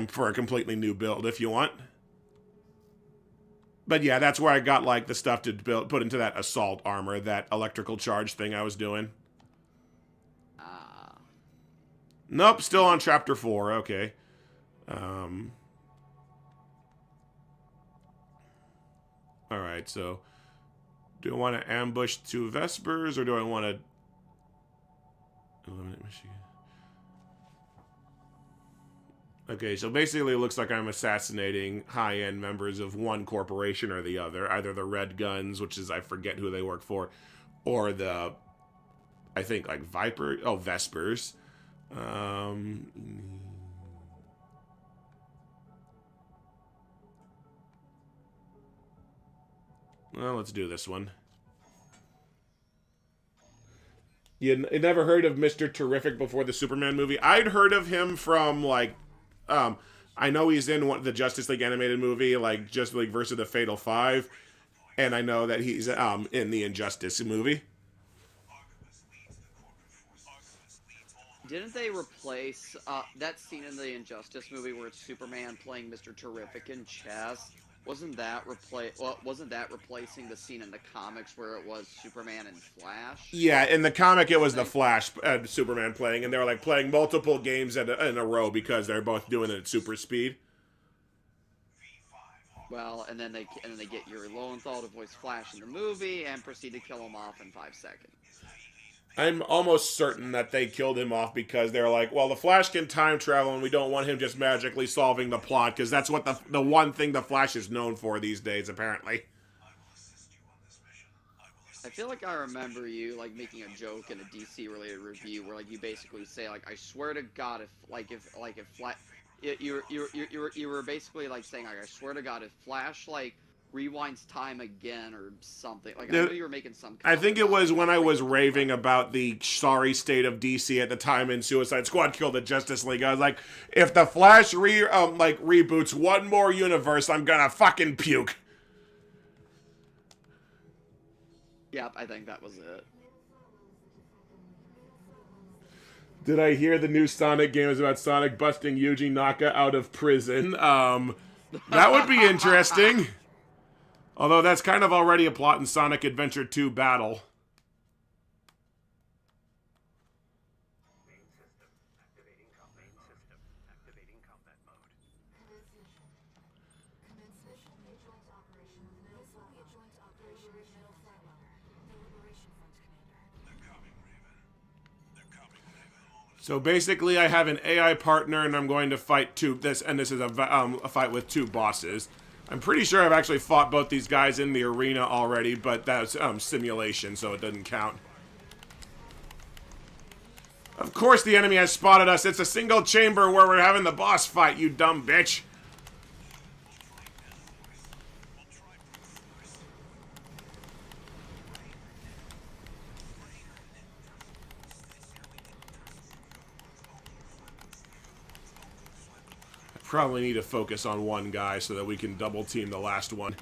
for a completely new build if you want. But yeah, that's where I got, like, the stuff to put into that assault armor, that electrical charge thing I was doing. Nope, still on chapter 4, okay. Alright, so... Do I want to ambush 2 Vespers, or do I want to eliminate Michigan? Okay, so basically it looks like I'm assassinating high-end members of one corporation or the other. Either the Red Guns, which is, I forget who they work for, or the, I think, like, Vespers. Well, let's do this one. You never heard of Mr. Terrific before the Superman movie? I'd heard of him from, like, I know he's in the Justice League animated movie, like, Justice League versus the Fatal Five, and I know that he's in the Injustice movie. Didn't they replace that scene in the Injustice movie where it's Superman playing Mr. Terrific in chess? Wasn't that replacing the scene in the comics where it was Superman and Flash? Yeah, in the comic it was the Flash Superman playing, and they were like playing multiple games in a row because they're both doing it at super speed. Well, and then they get Yuri Lowenthal to voice Flash in the movie and proceed to kill him off in 5 seconds. I'm almost certain that they killed him off because they're like, well, the Flash can time travel and we don't want him just magically solving the plot because that's what the one thing the Flash is known for these days, apparently. I feel like I remember you like making a joke in a DC related review where like you basically say like I swear to God if Flash you were basically like saying like I swear to God if Flash like rewinds time again or something like I know you were making some. I think it was when I was raving about the sorry state of DC at the time in Suicide Squad killed the Justice League. I was like, if the Flash reboots one more universe, I'm gonna fucking puke. Yep, I think that was it. Did I hear the new Sonic game is about Sonic busting Yuji Naka out of prison? That would be interesting. Although that's kind of already a plot in Sonic Adventure 2 Battle. So basically, I have an AI partner, and I'm going to fight this is a fight with two bosses. I'm pretty sure I've actually fought both these guys in the arena already, but that's simulation, so it doesn't count. Of course the enemy has spotted us. It's a single chamber where we're having the boss fight, you dumb bitch. Probably need to focus on one guy so that we can double team the last one.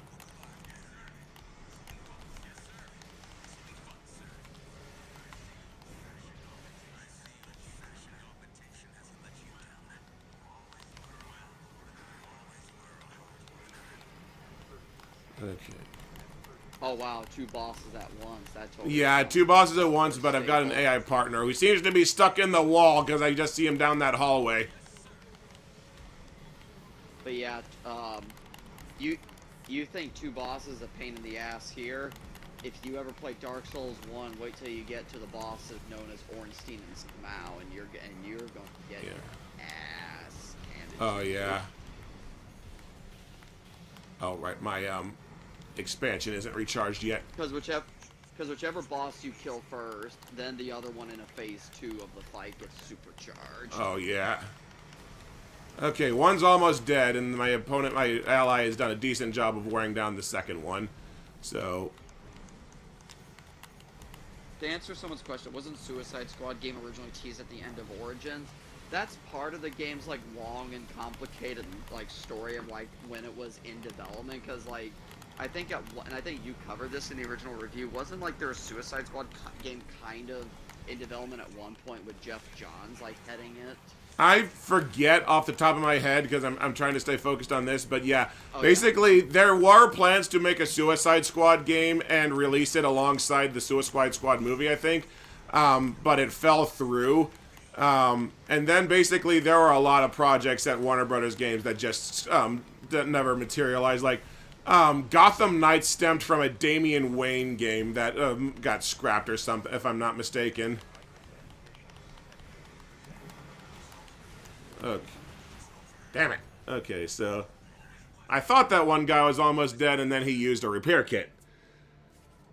Okay. Oh wow, two bosses at once. That totally yeah, two bosses at once, but I've got an AI partner who seems to be stuck in the wall because I just see him down that hallway. But yeah, you think two bosses a pain in the ass here? If you ever play Dark Souls 1, wait till you get to the boss known as Ornstein and Mao, and you're going to get your ass handed. Oh yeah. Oh right, my expansion isn't recharged yet. Because whichever boss you kill first, then the other one in a phase 2 of the fight gets supercharged. Oh yeah. Okay, one's almost dead, and my ally, has done a decent job of wearing down the second one. So, to answer someone's question, wasn't Suicide Squad game originally teased at the end of Origins? That's part of the game's like long and complicated like story of like when it was in development. Because like I think and I think you covered this in the original review. Wasn't like there a Suicide Squad game kind of in development at one point with Jeff Johns like heading it? I forget off the top of my head because I'm trying to stay focused on this, but yeah, basically there were plans to make a Suicide Squad game and release it alongside the Suicide Squad movie, I think, but it fell through. And then basically there were a lot of projects at Warner Brothers Games that just that never materialized. Like Gotham Knights stemmed from a Damian Wayne game that got scrapped or something, if I'm not mistaken. Okay. Damn it. Okay, so I thought that one guy was almost dead, and then he used a repair kit.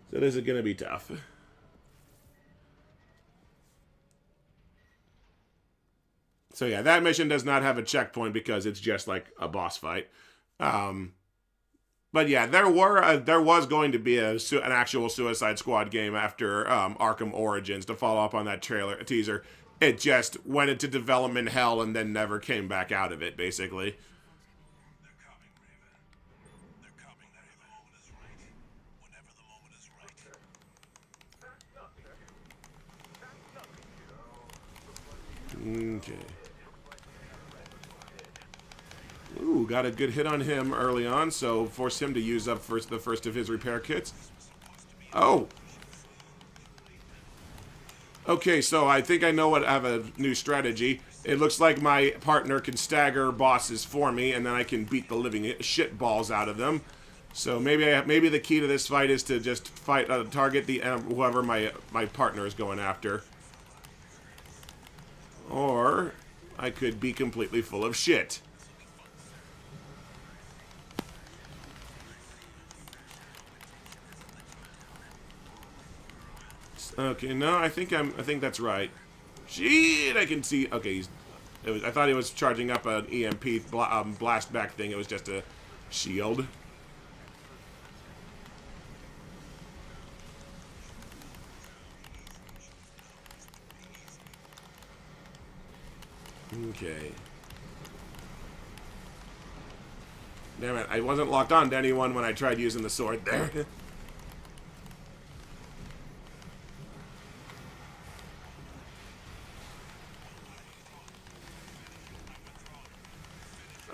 So this is going to be tough. So yeah, that mission does not have a checkpoint because it's just like a boss fight. But yeah, there was going to be an actual Suicide Squad game after Arkham Origins to follow up on that teaser. It just went into development hell and then never came back out of it, basically. Okay. Ooh, got a good hit on him early on, so forced him to use up the first of his repair kits. Oh! Okay, so I think I have a new strategy. It looks like my partner can stagger bosses for me, and then I can beat the living shit balls out of them. So maybe the key to this fight is to just fight target the whoever my partner is going after, or I could be completely full of shit. Okay, no, I think that's right. Shit, I can see. Okay, I thought he was charging up an EMP blast back thing. It was just a shield. Okay. Damn it, I wasn't locked on to anyone when I tried using the sword there.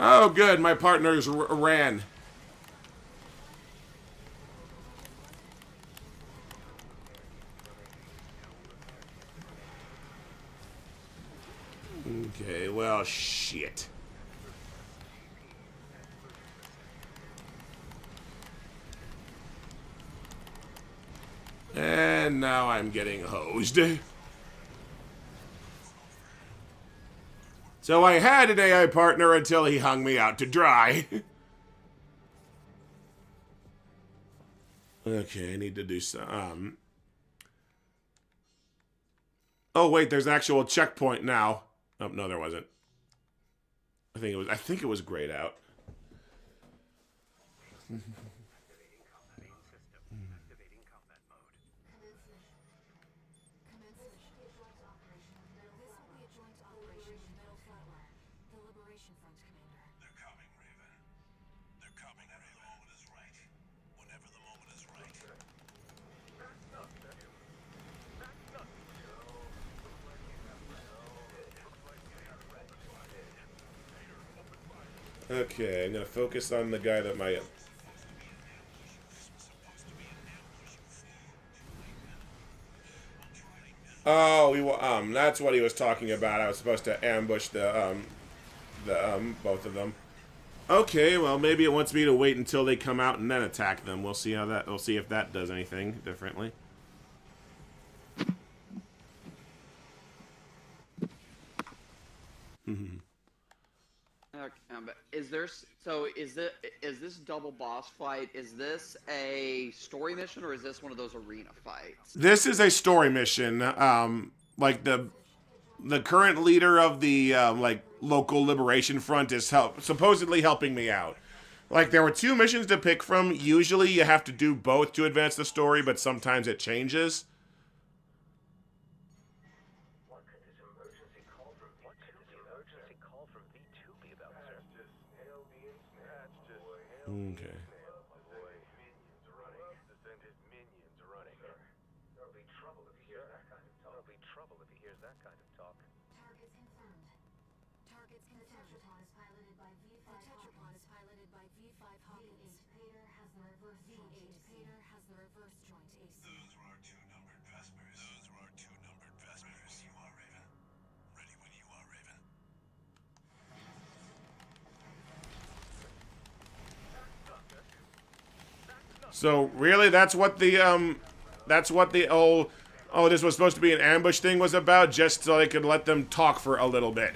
Oh, good, my partners ran. Okay, well, shit. And now I'm getting hosed. So I had an AI partner until he hung me out to dry. Okay, I need to do some. Oh wait, there's an actual checkpoint now. Oh no, there wasn't. I think it was grayed out. Okay, I'm gonna focus on the guy that my... Oh, that's what he was talking about. I was supposed to ambush the both of them. Okay, well, maybe it wants me to wait until they come out and then attack them. We'll see we'll see if that does anything differently. Is this double boss fight? Is this a story mission or is this one of those arena fights? This is a story mission. Like the current leader of the like local liberation front is supposedly helping me out. Like there were 2 missions to pick from. Usually you have to do both to advance the story, but sometimes it changes. Okay. So really, that's what the oh, this was supposed to be an ambush thing was about, just so they could let them talk for a little bit.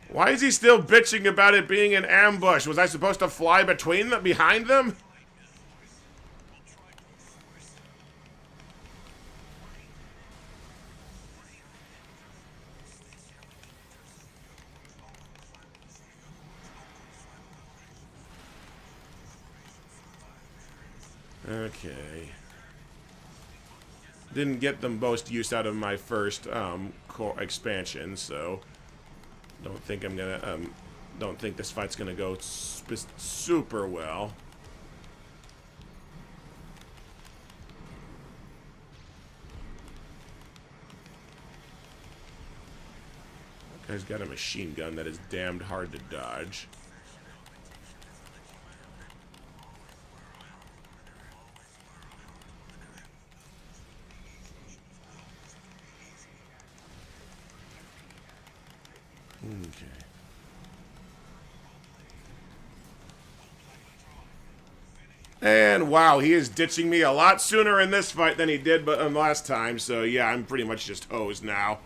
Why is he still bitching about it being an ambush? Was I supposed to fly between them, behind them? Okay. Didn't get the most use out of my first core expansion, so don't think I'm gonna don't think this fight's gonna go super well. That guy's got a machine gun that is damned hard to dodge. Okay. And wow, he is ditching me a lot sooner in this fight than he did but last time. So yeah, I'm pretty much just hosed now.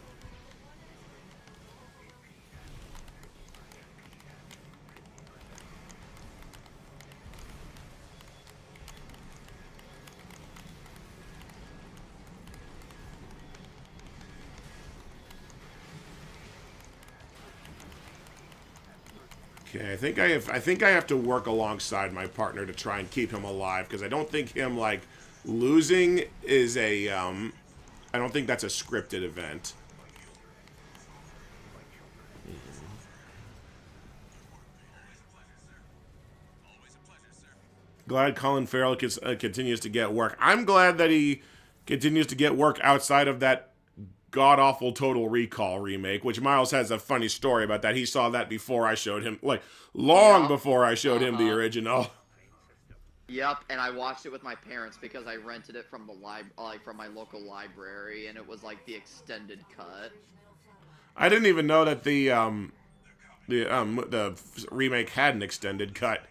Okay, I think I have to work alongside my partner to try and keep him alive because I don't think him like losing is a I don't think that's a scripted event. Glad Colin Farrell continues to get work. I'm glad that he continues to get work outside of that god-awful Total Recall remake, which Miles has a funny story about that. He saw that before I showed him, like, long before I showed him the original. Yep, and I watched it with my parents because I rented it from the from my local library, and it was like the extended cut. I didn't even know that the remake had an extended cut.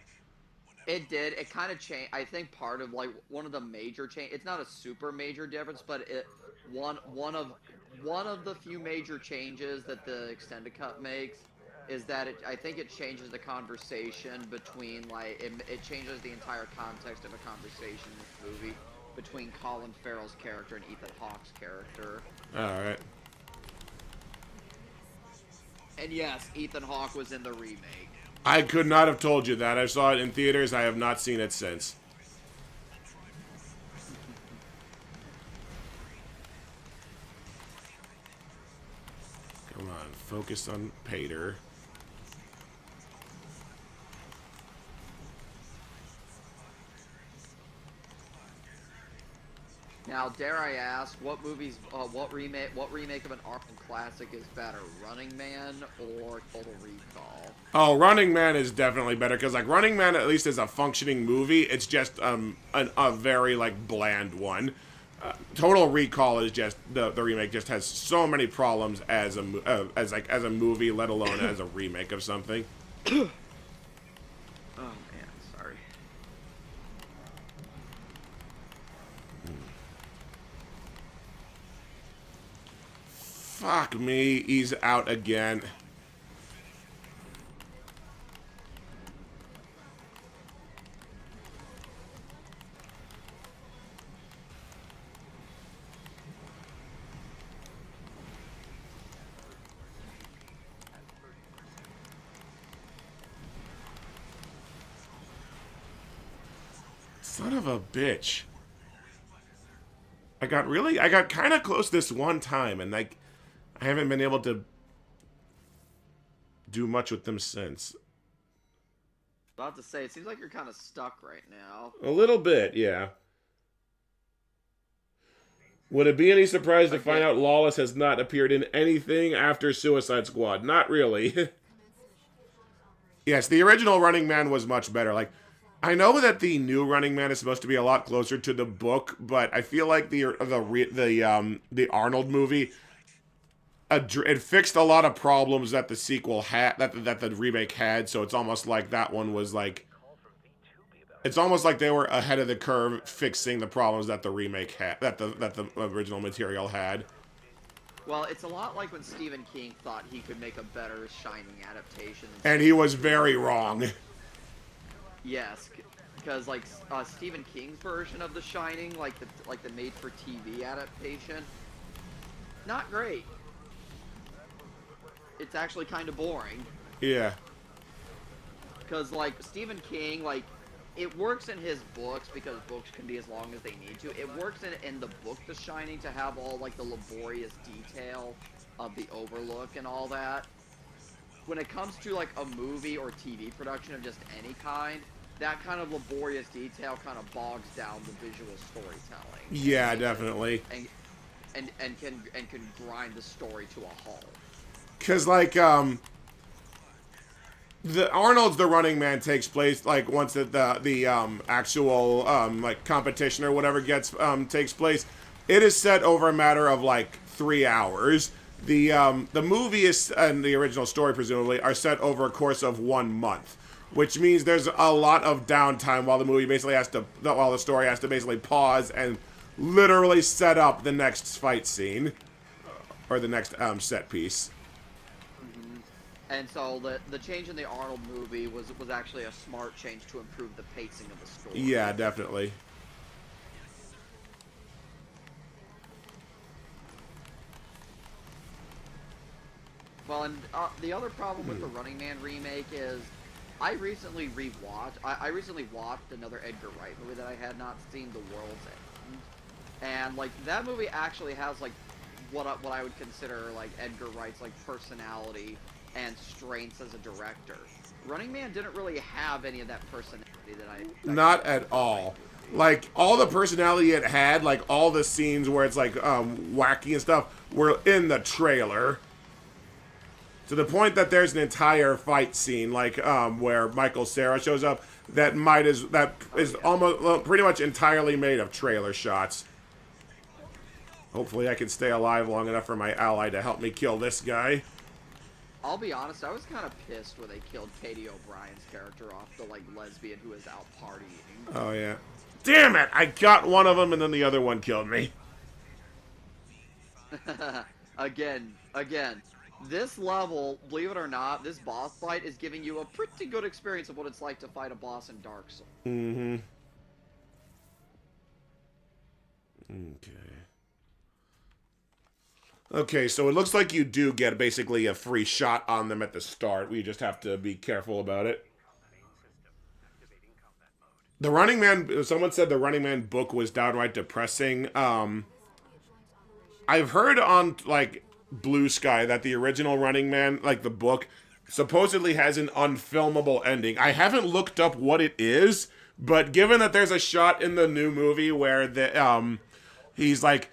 It did. It kind of changed. I think part of like one of the major change. It's not a super major difference, but one of the few major changes that the extended cut makes is that I think it changes the conversation between like it changes the entire context of a conversation in this movie between Colin Farrell's character and Ethan Hawke's character. All right. And yes, Ethan Hawke was in the remake. I could not have told you that. I saw it in theaters. I have not seen it since. Come on, focus on Pater. Now, dare I ask, what remake of an Arkham classic is better, Running Man or Total Recall? Oh, Running Man is definitely better because, like, Running Man at least is a functioning movie. It's just a very like bland one. Total Recall is just the remake just has so many problems as a movie, let alone as a remake of something. Oh man, sorry. Fuck me, he's out again. Son of a bitch. I got kind of close this one time, and like, I haven't been able to do much with them since. About to say, it seems like you're kind of stuck right now. A little bit, yeah. Would it be any surprise to find out Lawless has not appeared in anything after Suicide Squad? Not really. Yes, the original Running Man was much better. Like, I know that the new Running Man is supposed to be a lot closer to the book, but I feel like the Arnold movie, it fixed a lot of problems that the sequel had, that the remake had. So it's almost like that one was like, it's almost like they were ahead of the curve fixing the problems that the remake had, that the original material had. Well, it's a lot like when Stephen King thought he could make a better Shining adaptation. And he was very wrong. Yes, because like Stephen King's version of The Shining, like the made-for-TV adaptation, not great. It's actually kind of boring. Yeah. Because like Stephen King, like it works in his books because books can be as long as they need to. It works in the book The Shining to have all like the laborious detail of the Overlook and all that. When it comes to like a movie or TV production of just any kind, that kind of laborious detail kind of bogs down the visual storytelling. Yeah, definitely. And can grind the story to a halt. Cause like the Arnold's The Running Man takes place like once the actual like competition or whatever takes place. It is set over a matter of like 3 hours. The movie is and the original story presumably are set over a course of 1 month. which means there's a lot of downtime while the movie basically has to, while the story has to basically pause and literally set up the next fight scene or the next set piece. And so the change in the Arnold movie was actually a smart change to improve the pacing of the story. Yeah, definitely. Well, and the other problem with the Running Man remake is I recently watched another Edgar Wright movie that I had not seen, The World's End. And like that movie actually has like what I would consider like Edgar Wright's like personality and strengths as a director. Running Man didn't really have any of that personality Not at all. Like all the personality it had, like all the scenes where it's like wacky and stuff were in the trailer. To the point that there's an entire fight scene, like where Michael Cera shows up, that is almost pretty much entirely made of trailer shots. Hopefully, I can stay alive long enough for my ally to help me kill this guy. I'll be honest, I was kind of pissed when they killed Katie O'Brien's character off, the like lesbian who was out partying. Oh yeah, damn it! I got one of them, and then the other one killed me. Again. This level, believe it or not, this boss fight is giving you a pretty good experience of what it's like to fight a boss in Dark Souls. Mm-hmm. Okay. Okay, so it looks like you do get basically a free shot on them at the start. We just have to be careful about it. The Running Man, someone said the Running Man book was downright depressing. I've heard on, like, Blue Sky that the original Running Man, like the book, supposedly has an unfilmable ending. I haven't looked up what it is, but given that there's a shot in the new movie where he's like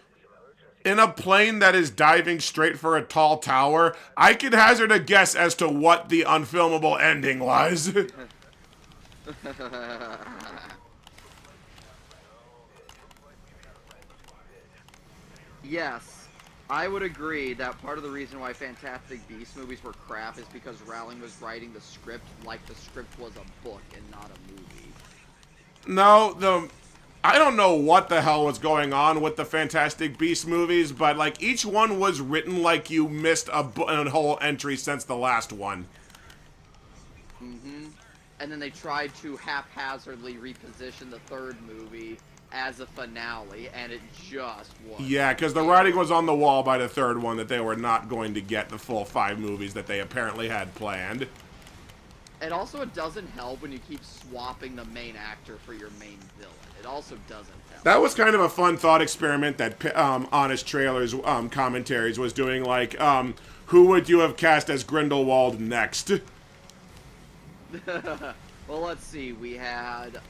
in a plane that is diving straight for a tall tower, I could hazard a guess as to what the unfilmable ending was. Yes. I would agree that part of the reason why Fantastic Beasts movies were crap is because Rowling was writing the script like the script was a book and not a movie. No, I don't know what the hell was going on with the Fantastic Beasts movies, but like each one was written like you missed a whole entry since the last one. Mm-hmm. And then they tried to haphazardly reposition the third movie as a finale, and it just was. Yeah, because the writing was on the wall by the third one that they were not going to get the full 5 movies that they apparently had planned. And also, it doesn't help when you keep swapping the main actor for your main villain. It also doesn't help. That was kind of a fun thought experiment that Honest Trailers commentaries was doing, like, who would you have cast as Grindelwald next? Well, let's see. We had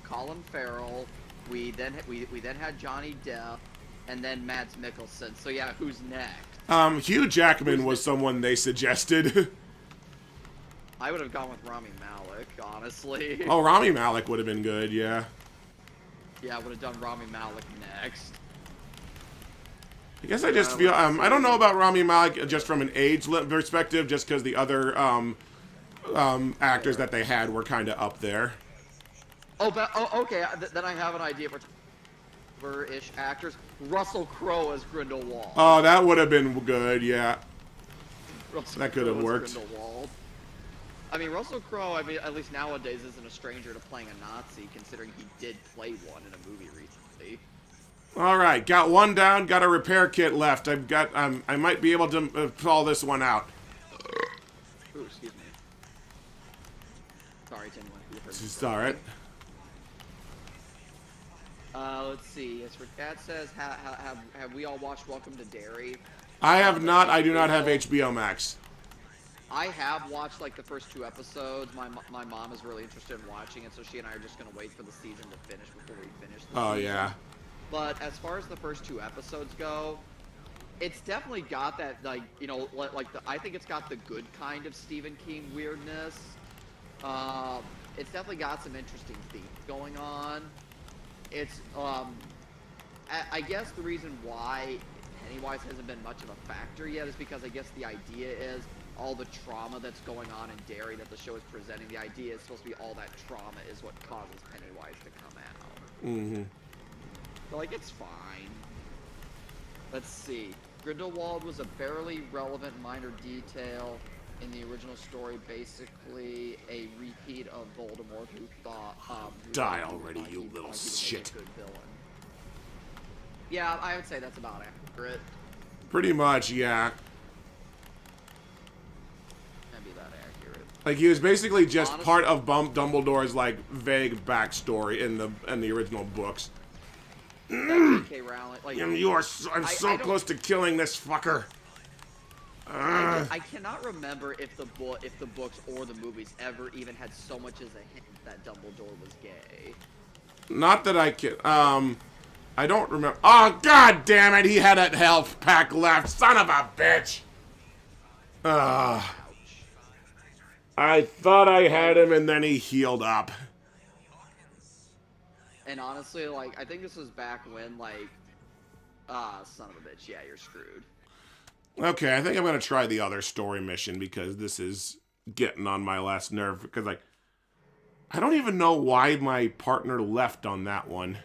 Colin Farrell. We then had Johnny Depp, and then Mads Mikkelsen. So yeah, who's next? Hugh Jackman was someone they suggested. I would have gone with Rami Malek, honestly. Oh, Rami Malek would have been good, yeah. Yeah, I would have done Rami Malek next. I guess I just feel I don't know about Rami Malek just from an age perspective, just because the other actors that they had were kind of up there. Okay. Then I have an idea for ish actors. Russell Crowe as Grindelwald. Oh, that would have been good. Yeah, that could have worked. Grindelwald. I mean, Russell Crowe. I mean, at least nowadays, isn't a stranger to playing a Nazi, considering he did play one in a movie recently. All right, got one down. Got a repair kit left. I've got. I might be able to call this one out. Ooh, excuse me. Sorry to anyone who heard me. It's all right. Let's see. As for Cat says, have we all watched Welcome to Derry? I have not. I do not have HBO Max. I have watched like the first 2 episodes. My mom is really interested in watching it, so she and I are just gonna wait for the season to finish before we finish the season. Yeah. But as far as the first 2 episodes go, it's definitely got that, like, you know, I think it's got the good kind of Stephen King weirdness. It's definitely got some interesting themes going on. It's, I guess the reason why Pennywise hasn't been much of a factor yet is because I guess the idea is all the trauma that's going on in Derry that the show is presenting. The idea is supposed to be all that trauma is what causes Pennywise to come out. Mm-hmm. So, like, it's fine. Let's see. Grindelwald was a barely relevant minor detail in the original story, basically a repeat of Voldemort, who thought, Die already, you little shit. Good villain. Yeah, I would say that's about accurate. Pretty much, yeah. Can't be that accurate. Like, he was basically just Honestly, part of Dumbledore's, like, vague backstory in the original books. J.K. Rowling, like, I'm so close to killing this fucker. I cannot remember if the books or the movies ever even had so much as a hint that Dumbledore was gay. Not that I can. I don't remember. Oh, god damn it! He had a health pack left. Son of a bitch. Ouch. I thought I had him, and then he healed up. And honestly, like, I think this was back when, like, son of a bitch, yeah, you're screwed. Okay, I think I'm gonna try the other story mission because this is getting on my last nerve. Because, like, I don't even know why my partner left on that one.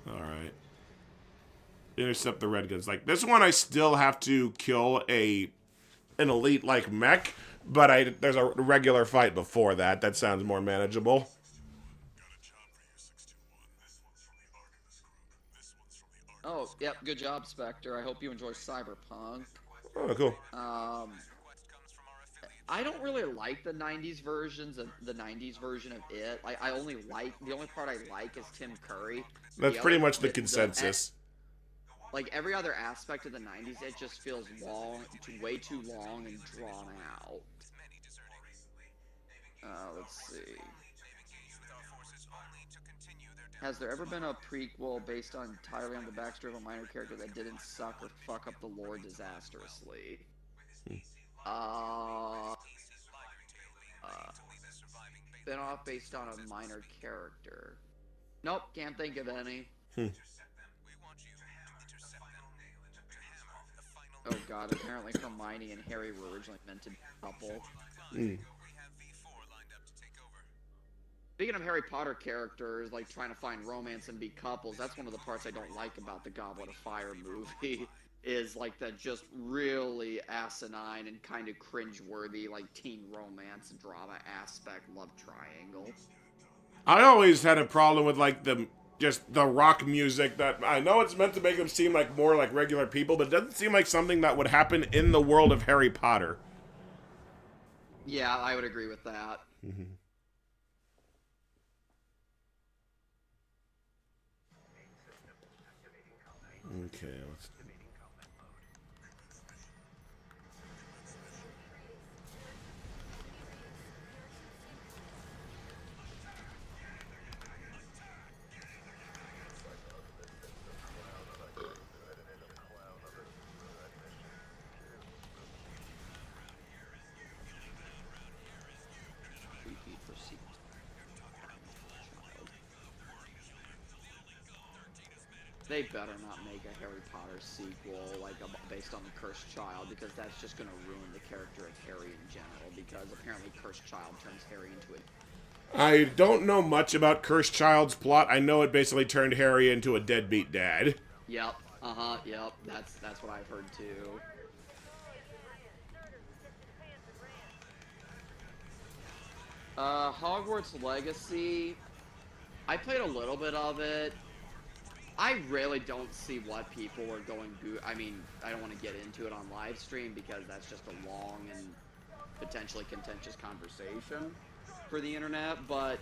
Alright. Intercept the red guns. Like, this one I still have to kill an elite, like, mech. But there's a regular fight before that. That sounds more manageable. Oh, yep, good job, Spectre. I hope you enjoy Cyberpunk. Oh, cool. I don't really like the 90s version of it. Like, the only part I like is Tim Curry. That's pretty much the consensus. Like, every other aspect of the 90s, it just feels way too long and drawn out. Let's see. Has there ever been a prequel based entirely on the backstory of a minor character that didn't suck or fuck up the lore disastrously? Spin-off based on a minor character. Nope, can't think of any. Oh god, apparently Hermione and Harry were originally meant to be a couple. Speaking of Harry Potter characters, like, trying to find romance and be couples, that's one of the parts I don't like about the Goblet of Fire movie, is, like, that just really asinine and kind of cringe-worthy, like, teen romance drama aspect love triangle. I always had a problem with, like, the rock music that, I know it's meant to make them seem like more like regular people, but it doesn't seem like something that would happen in the world of Harry Potter. Yeah, I would agree with that. Okay, let's... They better not make a Harry Potter sequel, like, based on the Cursed Child, because that's just going to ruin the character of Harry in general, because apparently Cursed Child turns Harry into a... I don't know much about Cursed Child's plot. I know it basically turned Harry into a deadbeat dad. Yep, yep, that's what I've heard too. Hogwarts Legacy, I played a little bit of it. I really don't see what people are going to... I mean, I don't want to get into it on live stream because that's just a long and potentially contentious conversation for the internet, but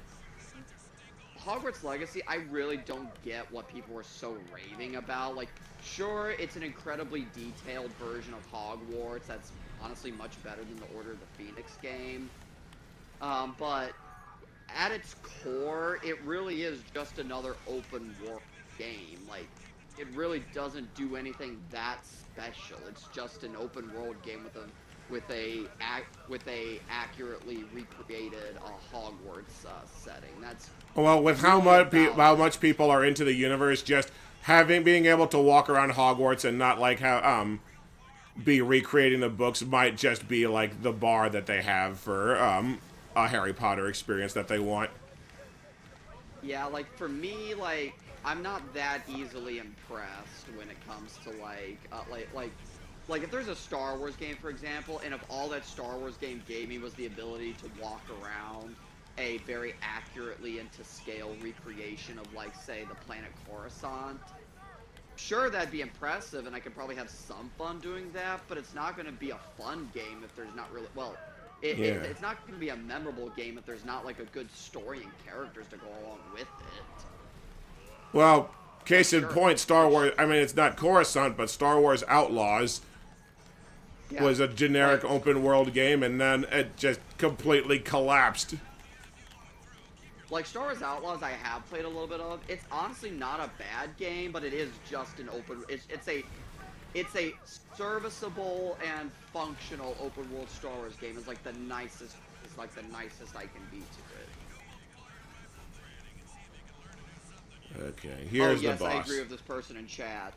Hogwarts Legacy, I really don't get what people are so raving about. Like, sure, it's an incredibly detailed version of Hogwarts that's honestly much better than the Order of the Phoenix game, but at its core, it really is just another open world game. Like, it really doesn't do anything that special. It's just an open world game with a accurately recreated Hogwarts setting. That's well, with how much people are into the universe, just being able to walk around Hogwarts and not like how be recreating the books might just be like the bar that they have for a Harry Potter experience that they want. Yeah, like for me, like I'm not that easily impressed when it comes to like if there's a Star Wars game, for example, and if all that Star Wars game gave me was the ability to walk around a very accurately and to scale recreation of, like, say, the planet Coruscant, sure, that'd be impressive, and I could probably have some fun doing that, but it's not going to be a fun game if there's not really, well, Yeah. it's not going to be a memorable game if there's not, like, a good story and characters to go along with it. Well, case in Sure. point, Star Wars. I mean, it's not Coruscant, but Star Wars Outlaws Yeah, was a generic like, open world game, and then it just completely collapsed. like Star Wars Outlaws, I have played a little bit of. It's honestly not a bad game, but it is just an open. It's a serviceable and functional open world Star Wars game. It's like the nicest. It's like the nicest I can be to it. Okay, here's Oh yes, the boss. I agree with this person in chat.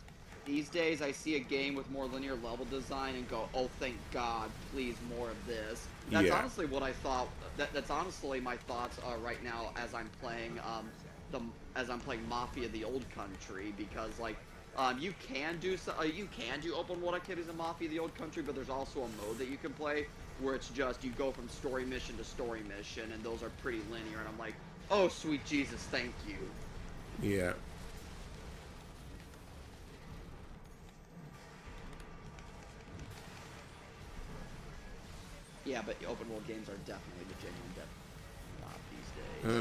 These days, I see a game with more linear level design and go, "Oh, thank God! Please, more of this." That's Yeah. honestly what I thought. That's honestly my thoughts right now as I'm playing Mafia: The Old Country, because like you can do open world activities in Mafia: The Old Country, but there's also a mode that you can play where it's just you go from story mission to story mission, and those are pretty linear. And I'm like, "Oh, sweet Jesus, thank you." Yeah. Yeah, but open world games are definitely the genuine these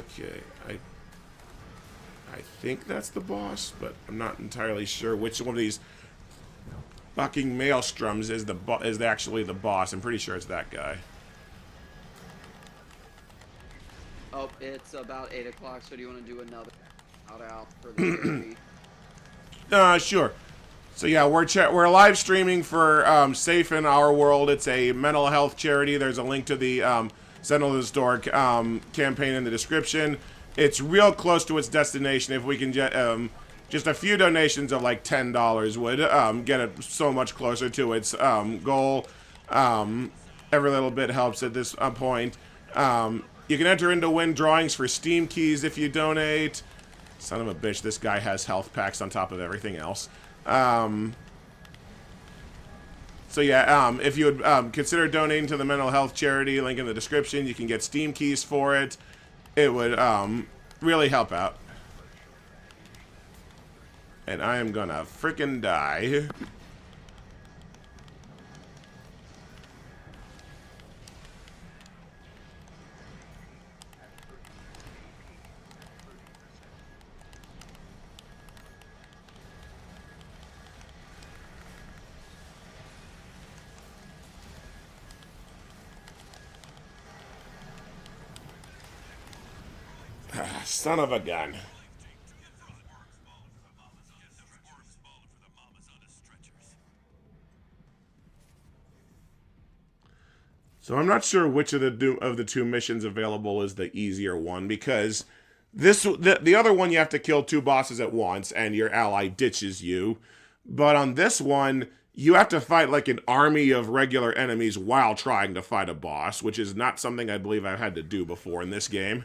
days. Okay. I think that's the boss, but I'm not entirely sure which one of these fucking maelstroms is actually the boss. I'm pretty sure it's that guy. Oh, it's about 8 o'clock, so do you want to do another shout-out for the charity? Sure. So yeah, we're live streaming for Safe in Our World. It's a mental health charity. There's a link to the Sentinel of the Store campaign in the description. It's real close to its destination. If we can get just a few donations of like $10 would get it so much closer to its goal. Every little bit helps at this point. You can enter in to win drawings for Steam keys if you donate. Son of a bitch, this guy has health packs on top of everything else. So yeah, if you would consider donating to the mental health charity, link in the description, you can get Steam keys for it. It would really help out. And I am gonna frickin' die. Son of a gun. So I'm not sure which of the two missions available is the easier one, because the other one you have to kill two bosses at once and your ally ditches you. But on this one, you have to fight like an army of regular enemies while trying to fight a boss, which is not something I believe I've had to do before in this game.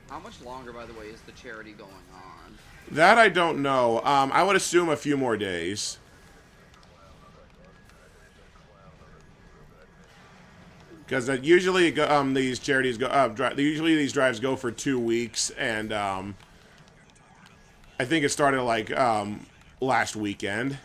How much longer, by the way, is the charity going on? That I don't know. I would assume a few more days. Because usually these charities go. Usually these drives go for 2 weeks, and I think it started like last weekend.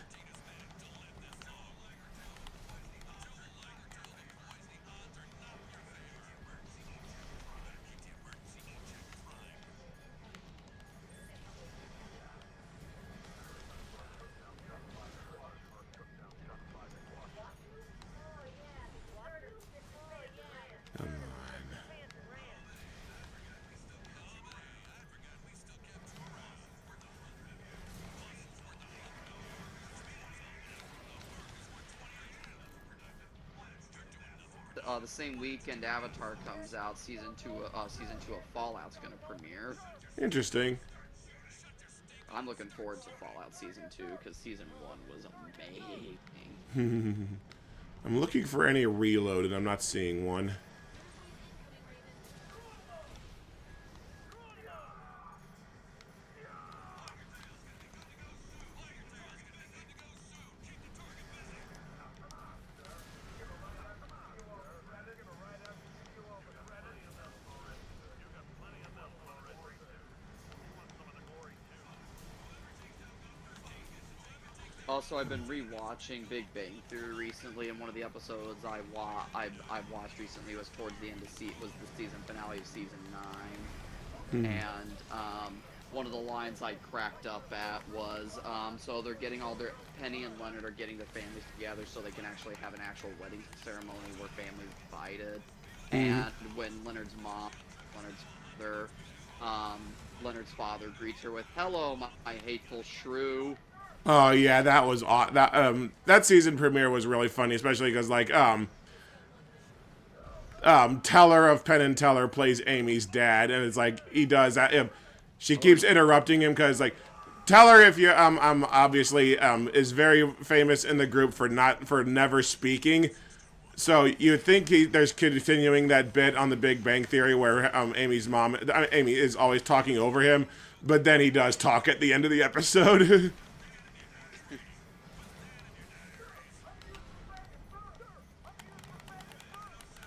Come on. The same weekend Avatar comes out, season two of Fallout's gonna premiere. Interesting. I'm looking forward to Fallout Season 2 because Season 1 was amazing. I'm looking for any reload, and I'm not seeing one. Also, I've been rewatching Big Bang Theory recently, and one of the episodes I watched recently was towards the end of was the season finale of season 9, and one of the lines I cracked up at was so they're getting Penny and Leonard are getting their families together so they can actually have an actual wedding ceremony where families invited, and when Leonard's father greets her with "Hello, my hateful shrew." Oh yeah, that was that season premiere was really funny, especially because like Teller of Penn and Teller plays Amy's dad, and it's like he does that. She keeps interrupting him because like Teller, if you obviously is very famous in the group for never speaking. So you think there's continuing that bit on The Big Bang Theory where Amy's mom, Amy, is always talking over him, but then he does talk at the end of the episode.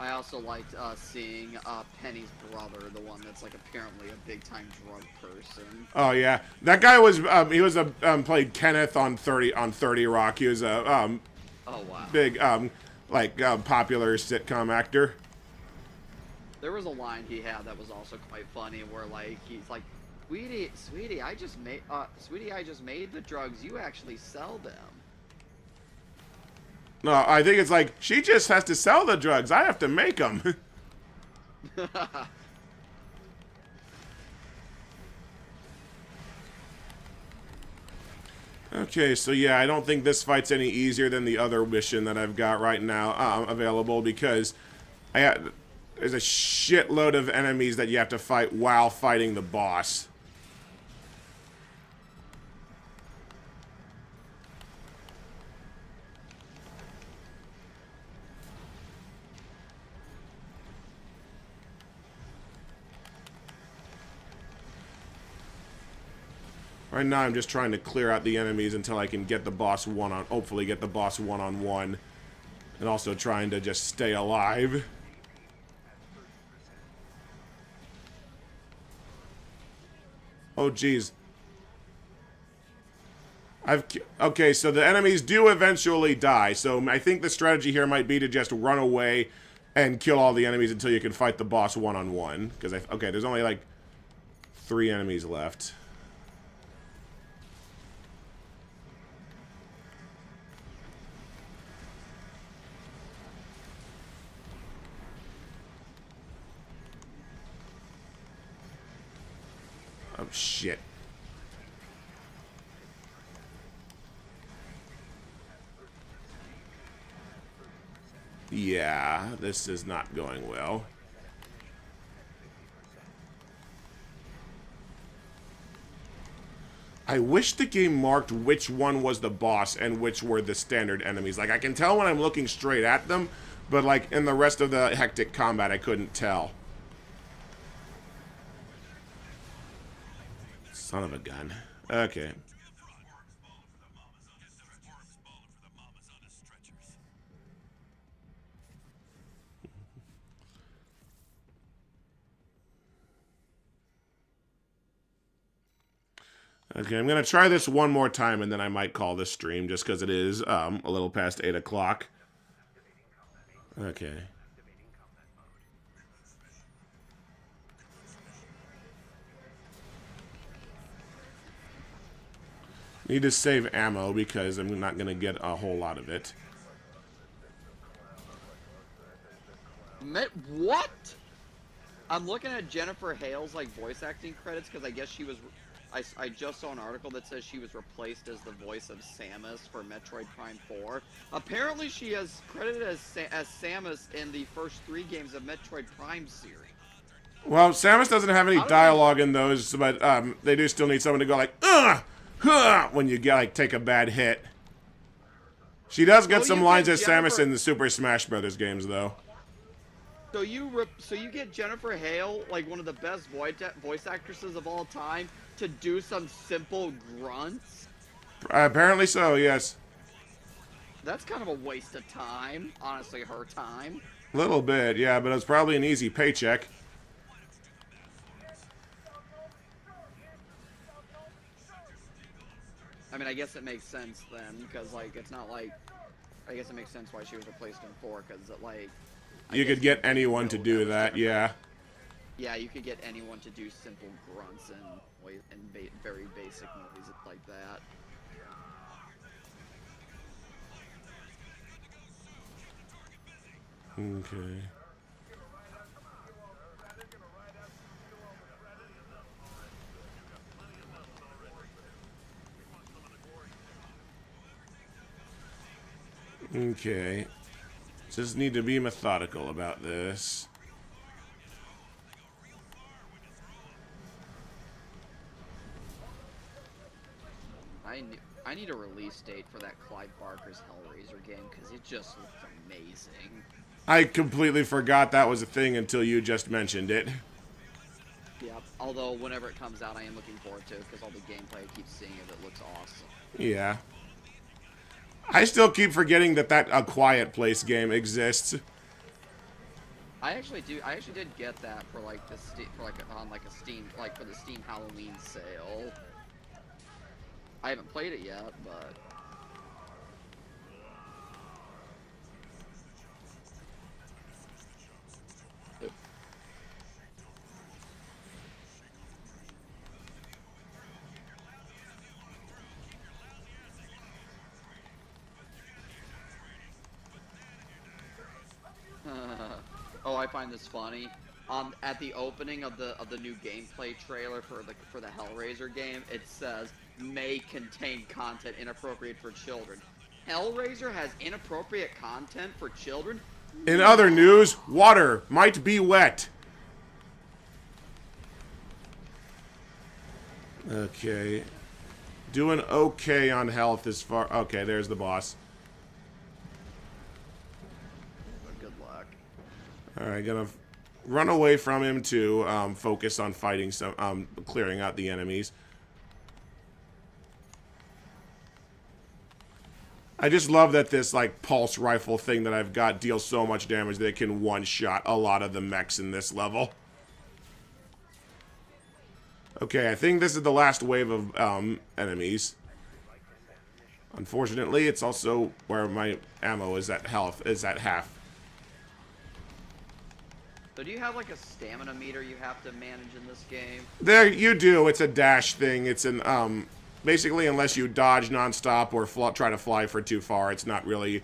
I also liked seeing Penny's brother, the one that's like apparently a big-time drug person. Oh yeah, that guy was played Kenneth on 30 Rock. He was a oh wow, big popular sitcom actor. There was a line he had that was also quite funny, where like he's like, "Sweetie, I just made the drugs. You actually sell them." No, I think it's like, she just has to sell the drugs. I have to make them. Okay, so yeah, I don't think this fight's any easier than the other mission that I've got right now available, because there's a shitload of enemies that you have to fight while fighting the boss. Right now, I'm just trying to clear out the enemies until I can get the boss hopefully get the boss one-on-one. And also trying to just stay alive. Oh, jeez. Okay, so the enemies do eventually die. So I think the strategy here might be to just run away and kill all the enemies until you can fight the boss one-on-one. Because, okay, there's only like 3 enemies left. Oh, shit. Yeah, this is not going well. I wish the game marked which one was the boss and which were the standard enemies. Like, I can tell when I'm looking straight at them, but, like, in the rest of the hectic combat, I couldn't tell. Son of a gun. Okay. Okay, I'm going to try this one more time, and then I might call this stream, just because it is a little past 8 o'clock. Okay. Need to save ammo, because I'm not going to get a whole lot of it. What? I'm looking at Jennifer Hale's like voice acting credits because I guess she was. I just saw an article that says she was replaced as the voice of Samus for Metroid Prime 4. Apparently, she is credited as Samus in the first 3 games of Metroid Prime series. Well, Samus doesn't have any dialogue in those, but they do still need someone to go like, ugh! huh, when you get, like, take a bad hit. She does get some lines as Samus in the Super Smash Brothers games, though. So you get Jennifer Hale, like one of the best voice actresses of all time, to do some simple grunts? Apparently so, yes. That's kind of a waste of time, honestly, her time. A little bit, yeah, but it's probably an easy paycheck. I mean, I guess it makes sense then, because, like, it's not like... I guess it makes sense why she was replaced in 4, because, like... You could get anyone to do that, yeah. Yeah, you could get anyone to do simple grunts and very basic noises like that. Okay. Okay. Just need to be methodical about this. I need a release date for that Clive Barker's Hellraiser game, because it just looks amazing. I completely forgot that was a thing until you just mentioned it. Yep, although whenever it comes out, I am looking forward to it, because all the gameplay I keep seeing of it looks awesome. Yeah. I still keep forgetting that A Quiet Place game exists. I actually did get that for like the for the Steam Halloween sale. I haven't played it yet, but oh, I find this funny. At the opening of the new gameplay trailer for the Hellraiser game, it says may contain content inappropriate for children. Hellraiser has inappropriate content for children? In other news, water might be wet. Okay. Doing okay on health as far... Okay, there's the boss. Good luck. Alright, gonna run away from him to focus on fighting some... clearing out the enemies. I just love that this, like, pulse rifle thing that I've got deals so much damage that it can one-shot a lot of the mechs in this level. Okay, I think this is the last wave of enemies. Unfortunately, it's also where my ammo is at half. So do you have like a stamina meter you have to manage in this game? There, you do. It's a dash thing. It's an basically, unless you dodge nonstop or try to fly for too far, it's not really...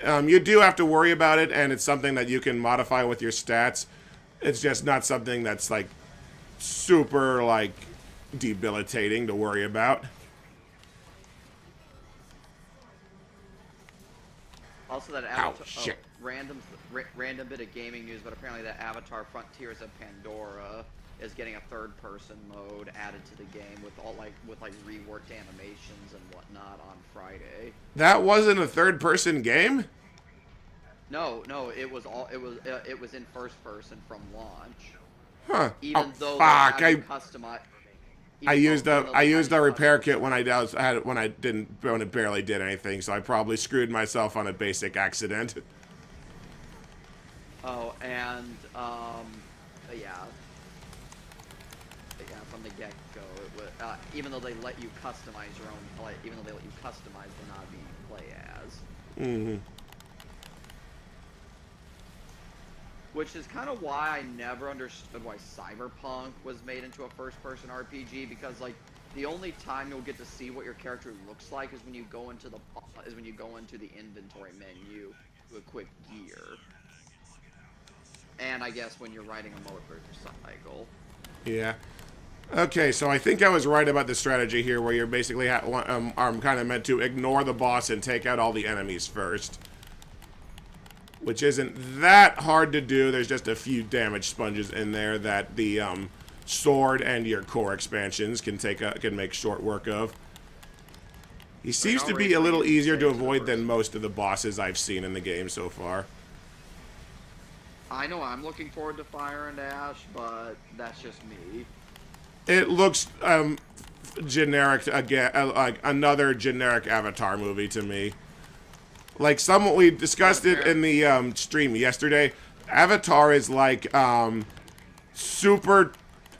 you do have to worry about it, and it's something that you can modify with your stats. It's just not something that's, like, super, like, debilitating to worry about. Also, that Avatar... Shit. Random bit of gaming news, but apparently that Avatar Frontiers of Pandora is getting a third-person mode added to the game with reworked animations and whatnot on Friday. That wasn't a third-person game? No, it was in first person from launch. Huh? Even though fuck! I used a repair kit when I barely did anything, so I probably screwed myself on a basic accident. Oh, and yeah. From the get-go, it was, even though they let you customize your own play, even though they let you customize the Navi you play as. Mm-hmm. Which is kind of why I never understood why Cyberpunk was made into a first-person RPG, because like the only time you'll get to see what your character looks like is when you go into the inventory menu to equip gear. And I guess when you're riding a motorcycle. Yeah. Okay, so I think I was right about the strategy here, where you're basically are kind of meant to ignore the boss and take out all the enemies first. Which isn't that hard to do. There's just a few damage sponges in there that the sword and your core expansions can make short work of. He seems to be a little easier to avoid than most of the bosses I've seen in the game so far. I know I'm looking forward to Fire and Ash, but that's just me. It looks generic again, like another generic Avatar movie to me. Like we discussed it in the stream yesterday. Avatar is like super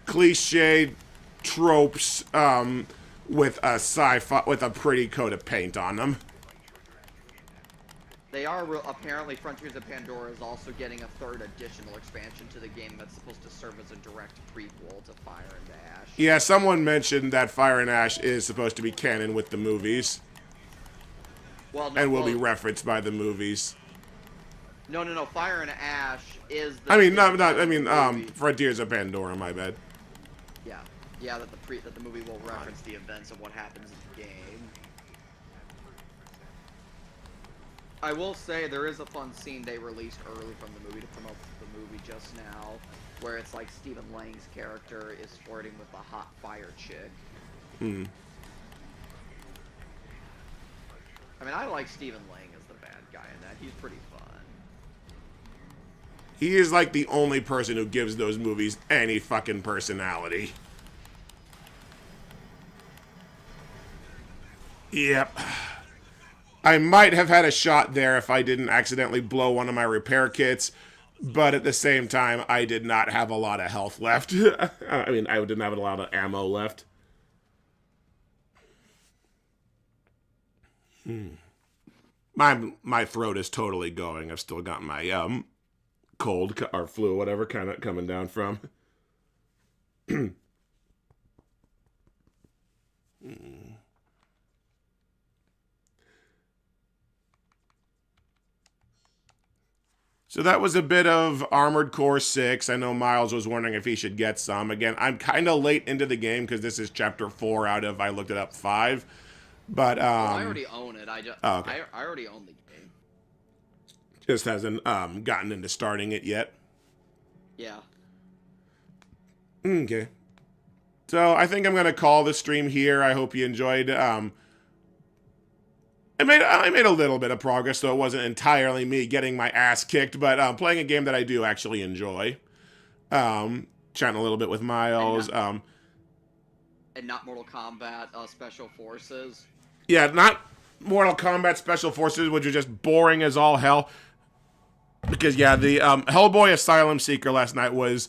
cliche tropes with a sci-fi with a pretty coat of paint on them. They are apparently Frontiers of Pandora is also getting a third additional expansion to the game that's supposed to serve as a direct prequel to Fire and Ash. Yeah, someone mentioned that Fire and Ash is supposed to be canon with the movies. Well, no, and will be referenced by the movies. No. Fire and Ash is. Frontiers of Pandora. My bad. Yeah. That the movie will reference the events of what happens in the game. I will say there is a fun scene they released early from the movie to promote the movie just now, where it's like Stephen Lang's character is flirting with a hot fire chick. Hmm. I mean, I like Stephen Lang as the bad guy in that. He's pretty fun. He is like the only person who gives those movies any fucking personality. Yep. I might have had a shot there if I didn't accidentally blow one of my repair kits, but at the same time, I did not have a lot of health left. I mean, I didn't have a lot of ammo left. My throat is totally going. I've still got my cold or flu, whatever, kind of coming down from. So that was a bit of Armored Core 6. I know Miles was wondering if he should get some. Again, I'm kind of late into the game because this is chapter 4 out of, I looked it up, 5. But I already own it. I already own the game. Just hasn't gotten into starting it yet. Yeah. Okay. So I think I'm gonna call the stream here. I hope you enjoyed. I made a little bit of progress, so it wasn't entirely me getting my ass kicked, but playing a game that I do actually enjoy. Chatting a little bit with Miles. And not Mortal Kombat Special Forces. Yeah, not Mortal Kombat Special Forces, which are just boring as all hell. Because, yeah, the Hellboy Asylum Seeker last night was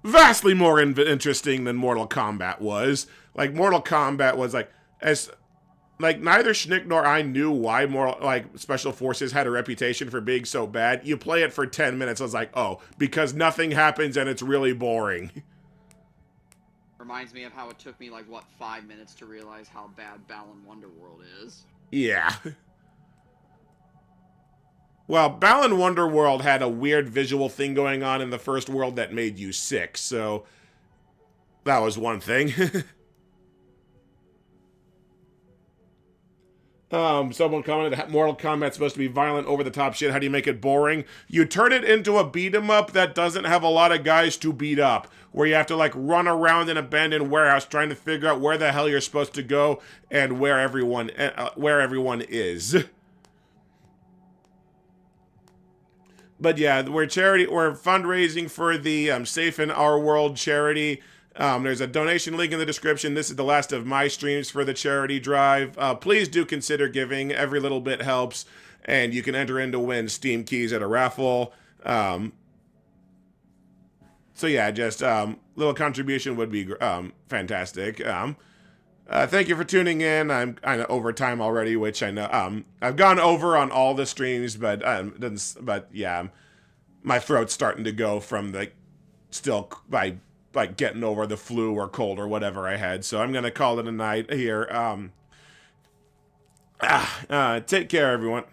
vastly more interesting than Mortal Kombat was. Like, Mortal Kombat was, neither Schnick nor I knew why Special Forces had a reputation for being so bad. You play it for 10 minutes, I was like, oh, because nothing happens and it's really boring. Reminds me of how it took me, 5 minutes to realize how bad Balan Wonderworld is. Yeah. Well, Balan Wonderworld had a weird visual thing going on in the first world that made you sick, so that was one thing. Someone commented, Mortal Kombat's supposed to be violent, over-the-top shit. How do you make it boring? You turn it into a beat-em-up that doesn't have a lot of guys to beat up, where you have to, run around an abandoned warehouse trying to figure out where the hell you're supposed to go and where everyone is. But yeah, we're fundraising for the Safe in Our World charity. There's a donation link in the description. This is the last of my streams for the charity drive. Please do consider giving. Every little bit helps. And you can enter in to win Steam keys at a raffle. So yeah, just little contribution would be fantastic. Thank you for tuning in. I'm kind of over time already, which I know I've gone over on all the streams, but yeah, my throat's starting to go from getting over the flu or cold or whatever I had. So I'm gonna call it a night here. Take care, everyone.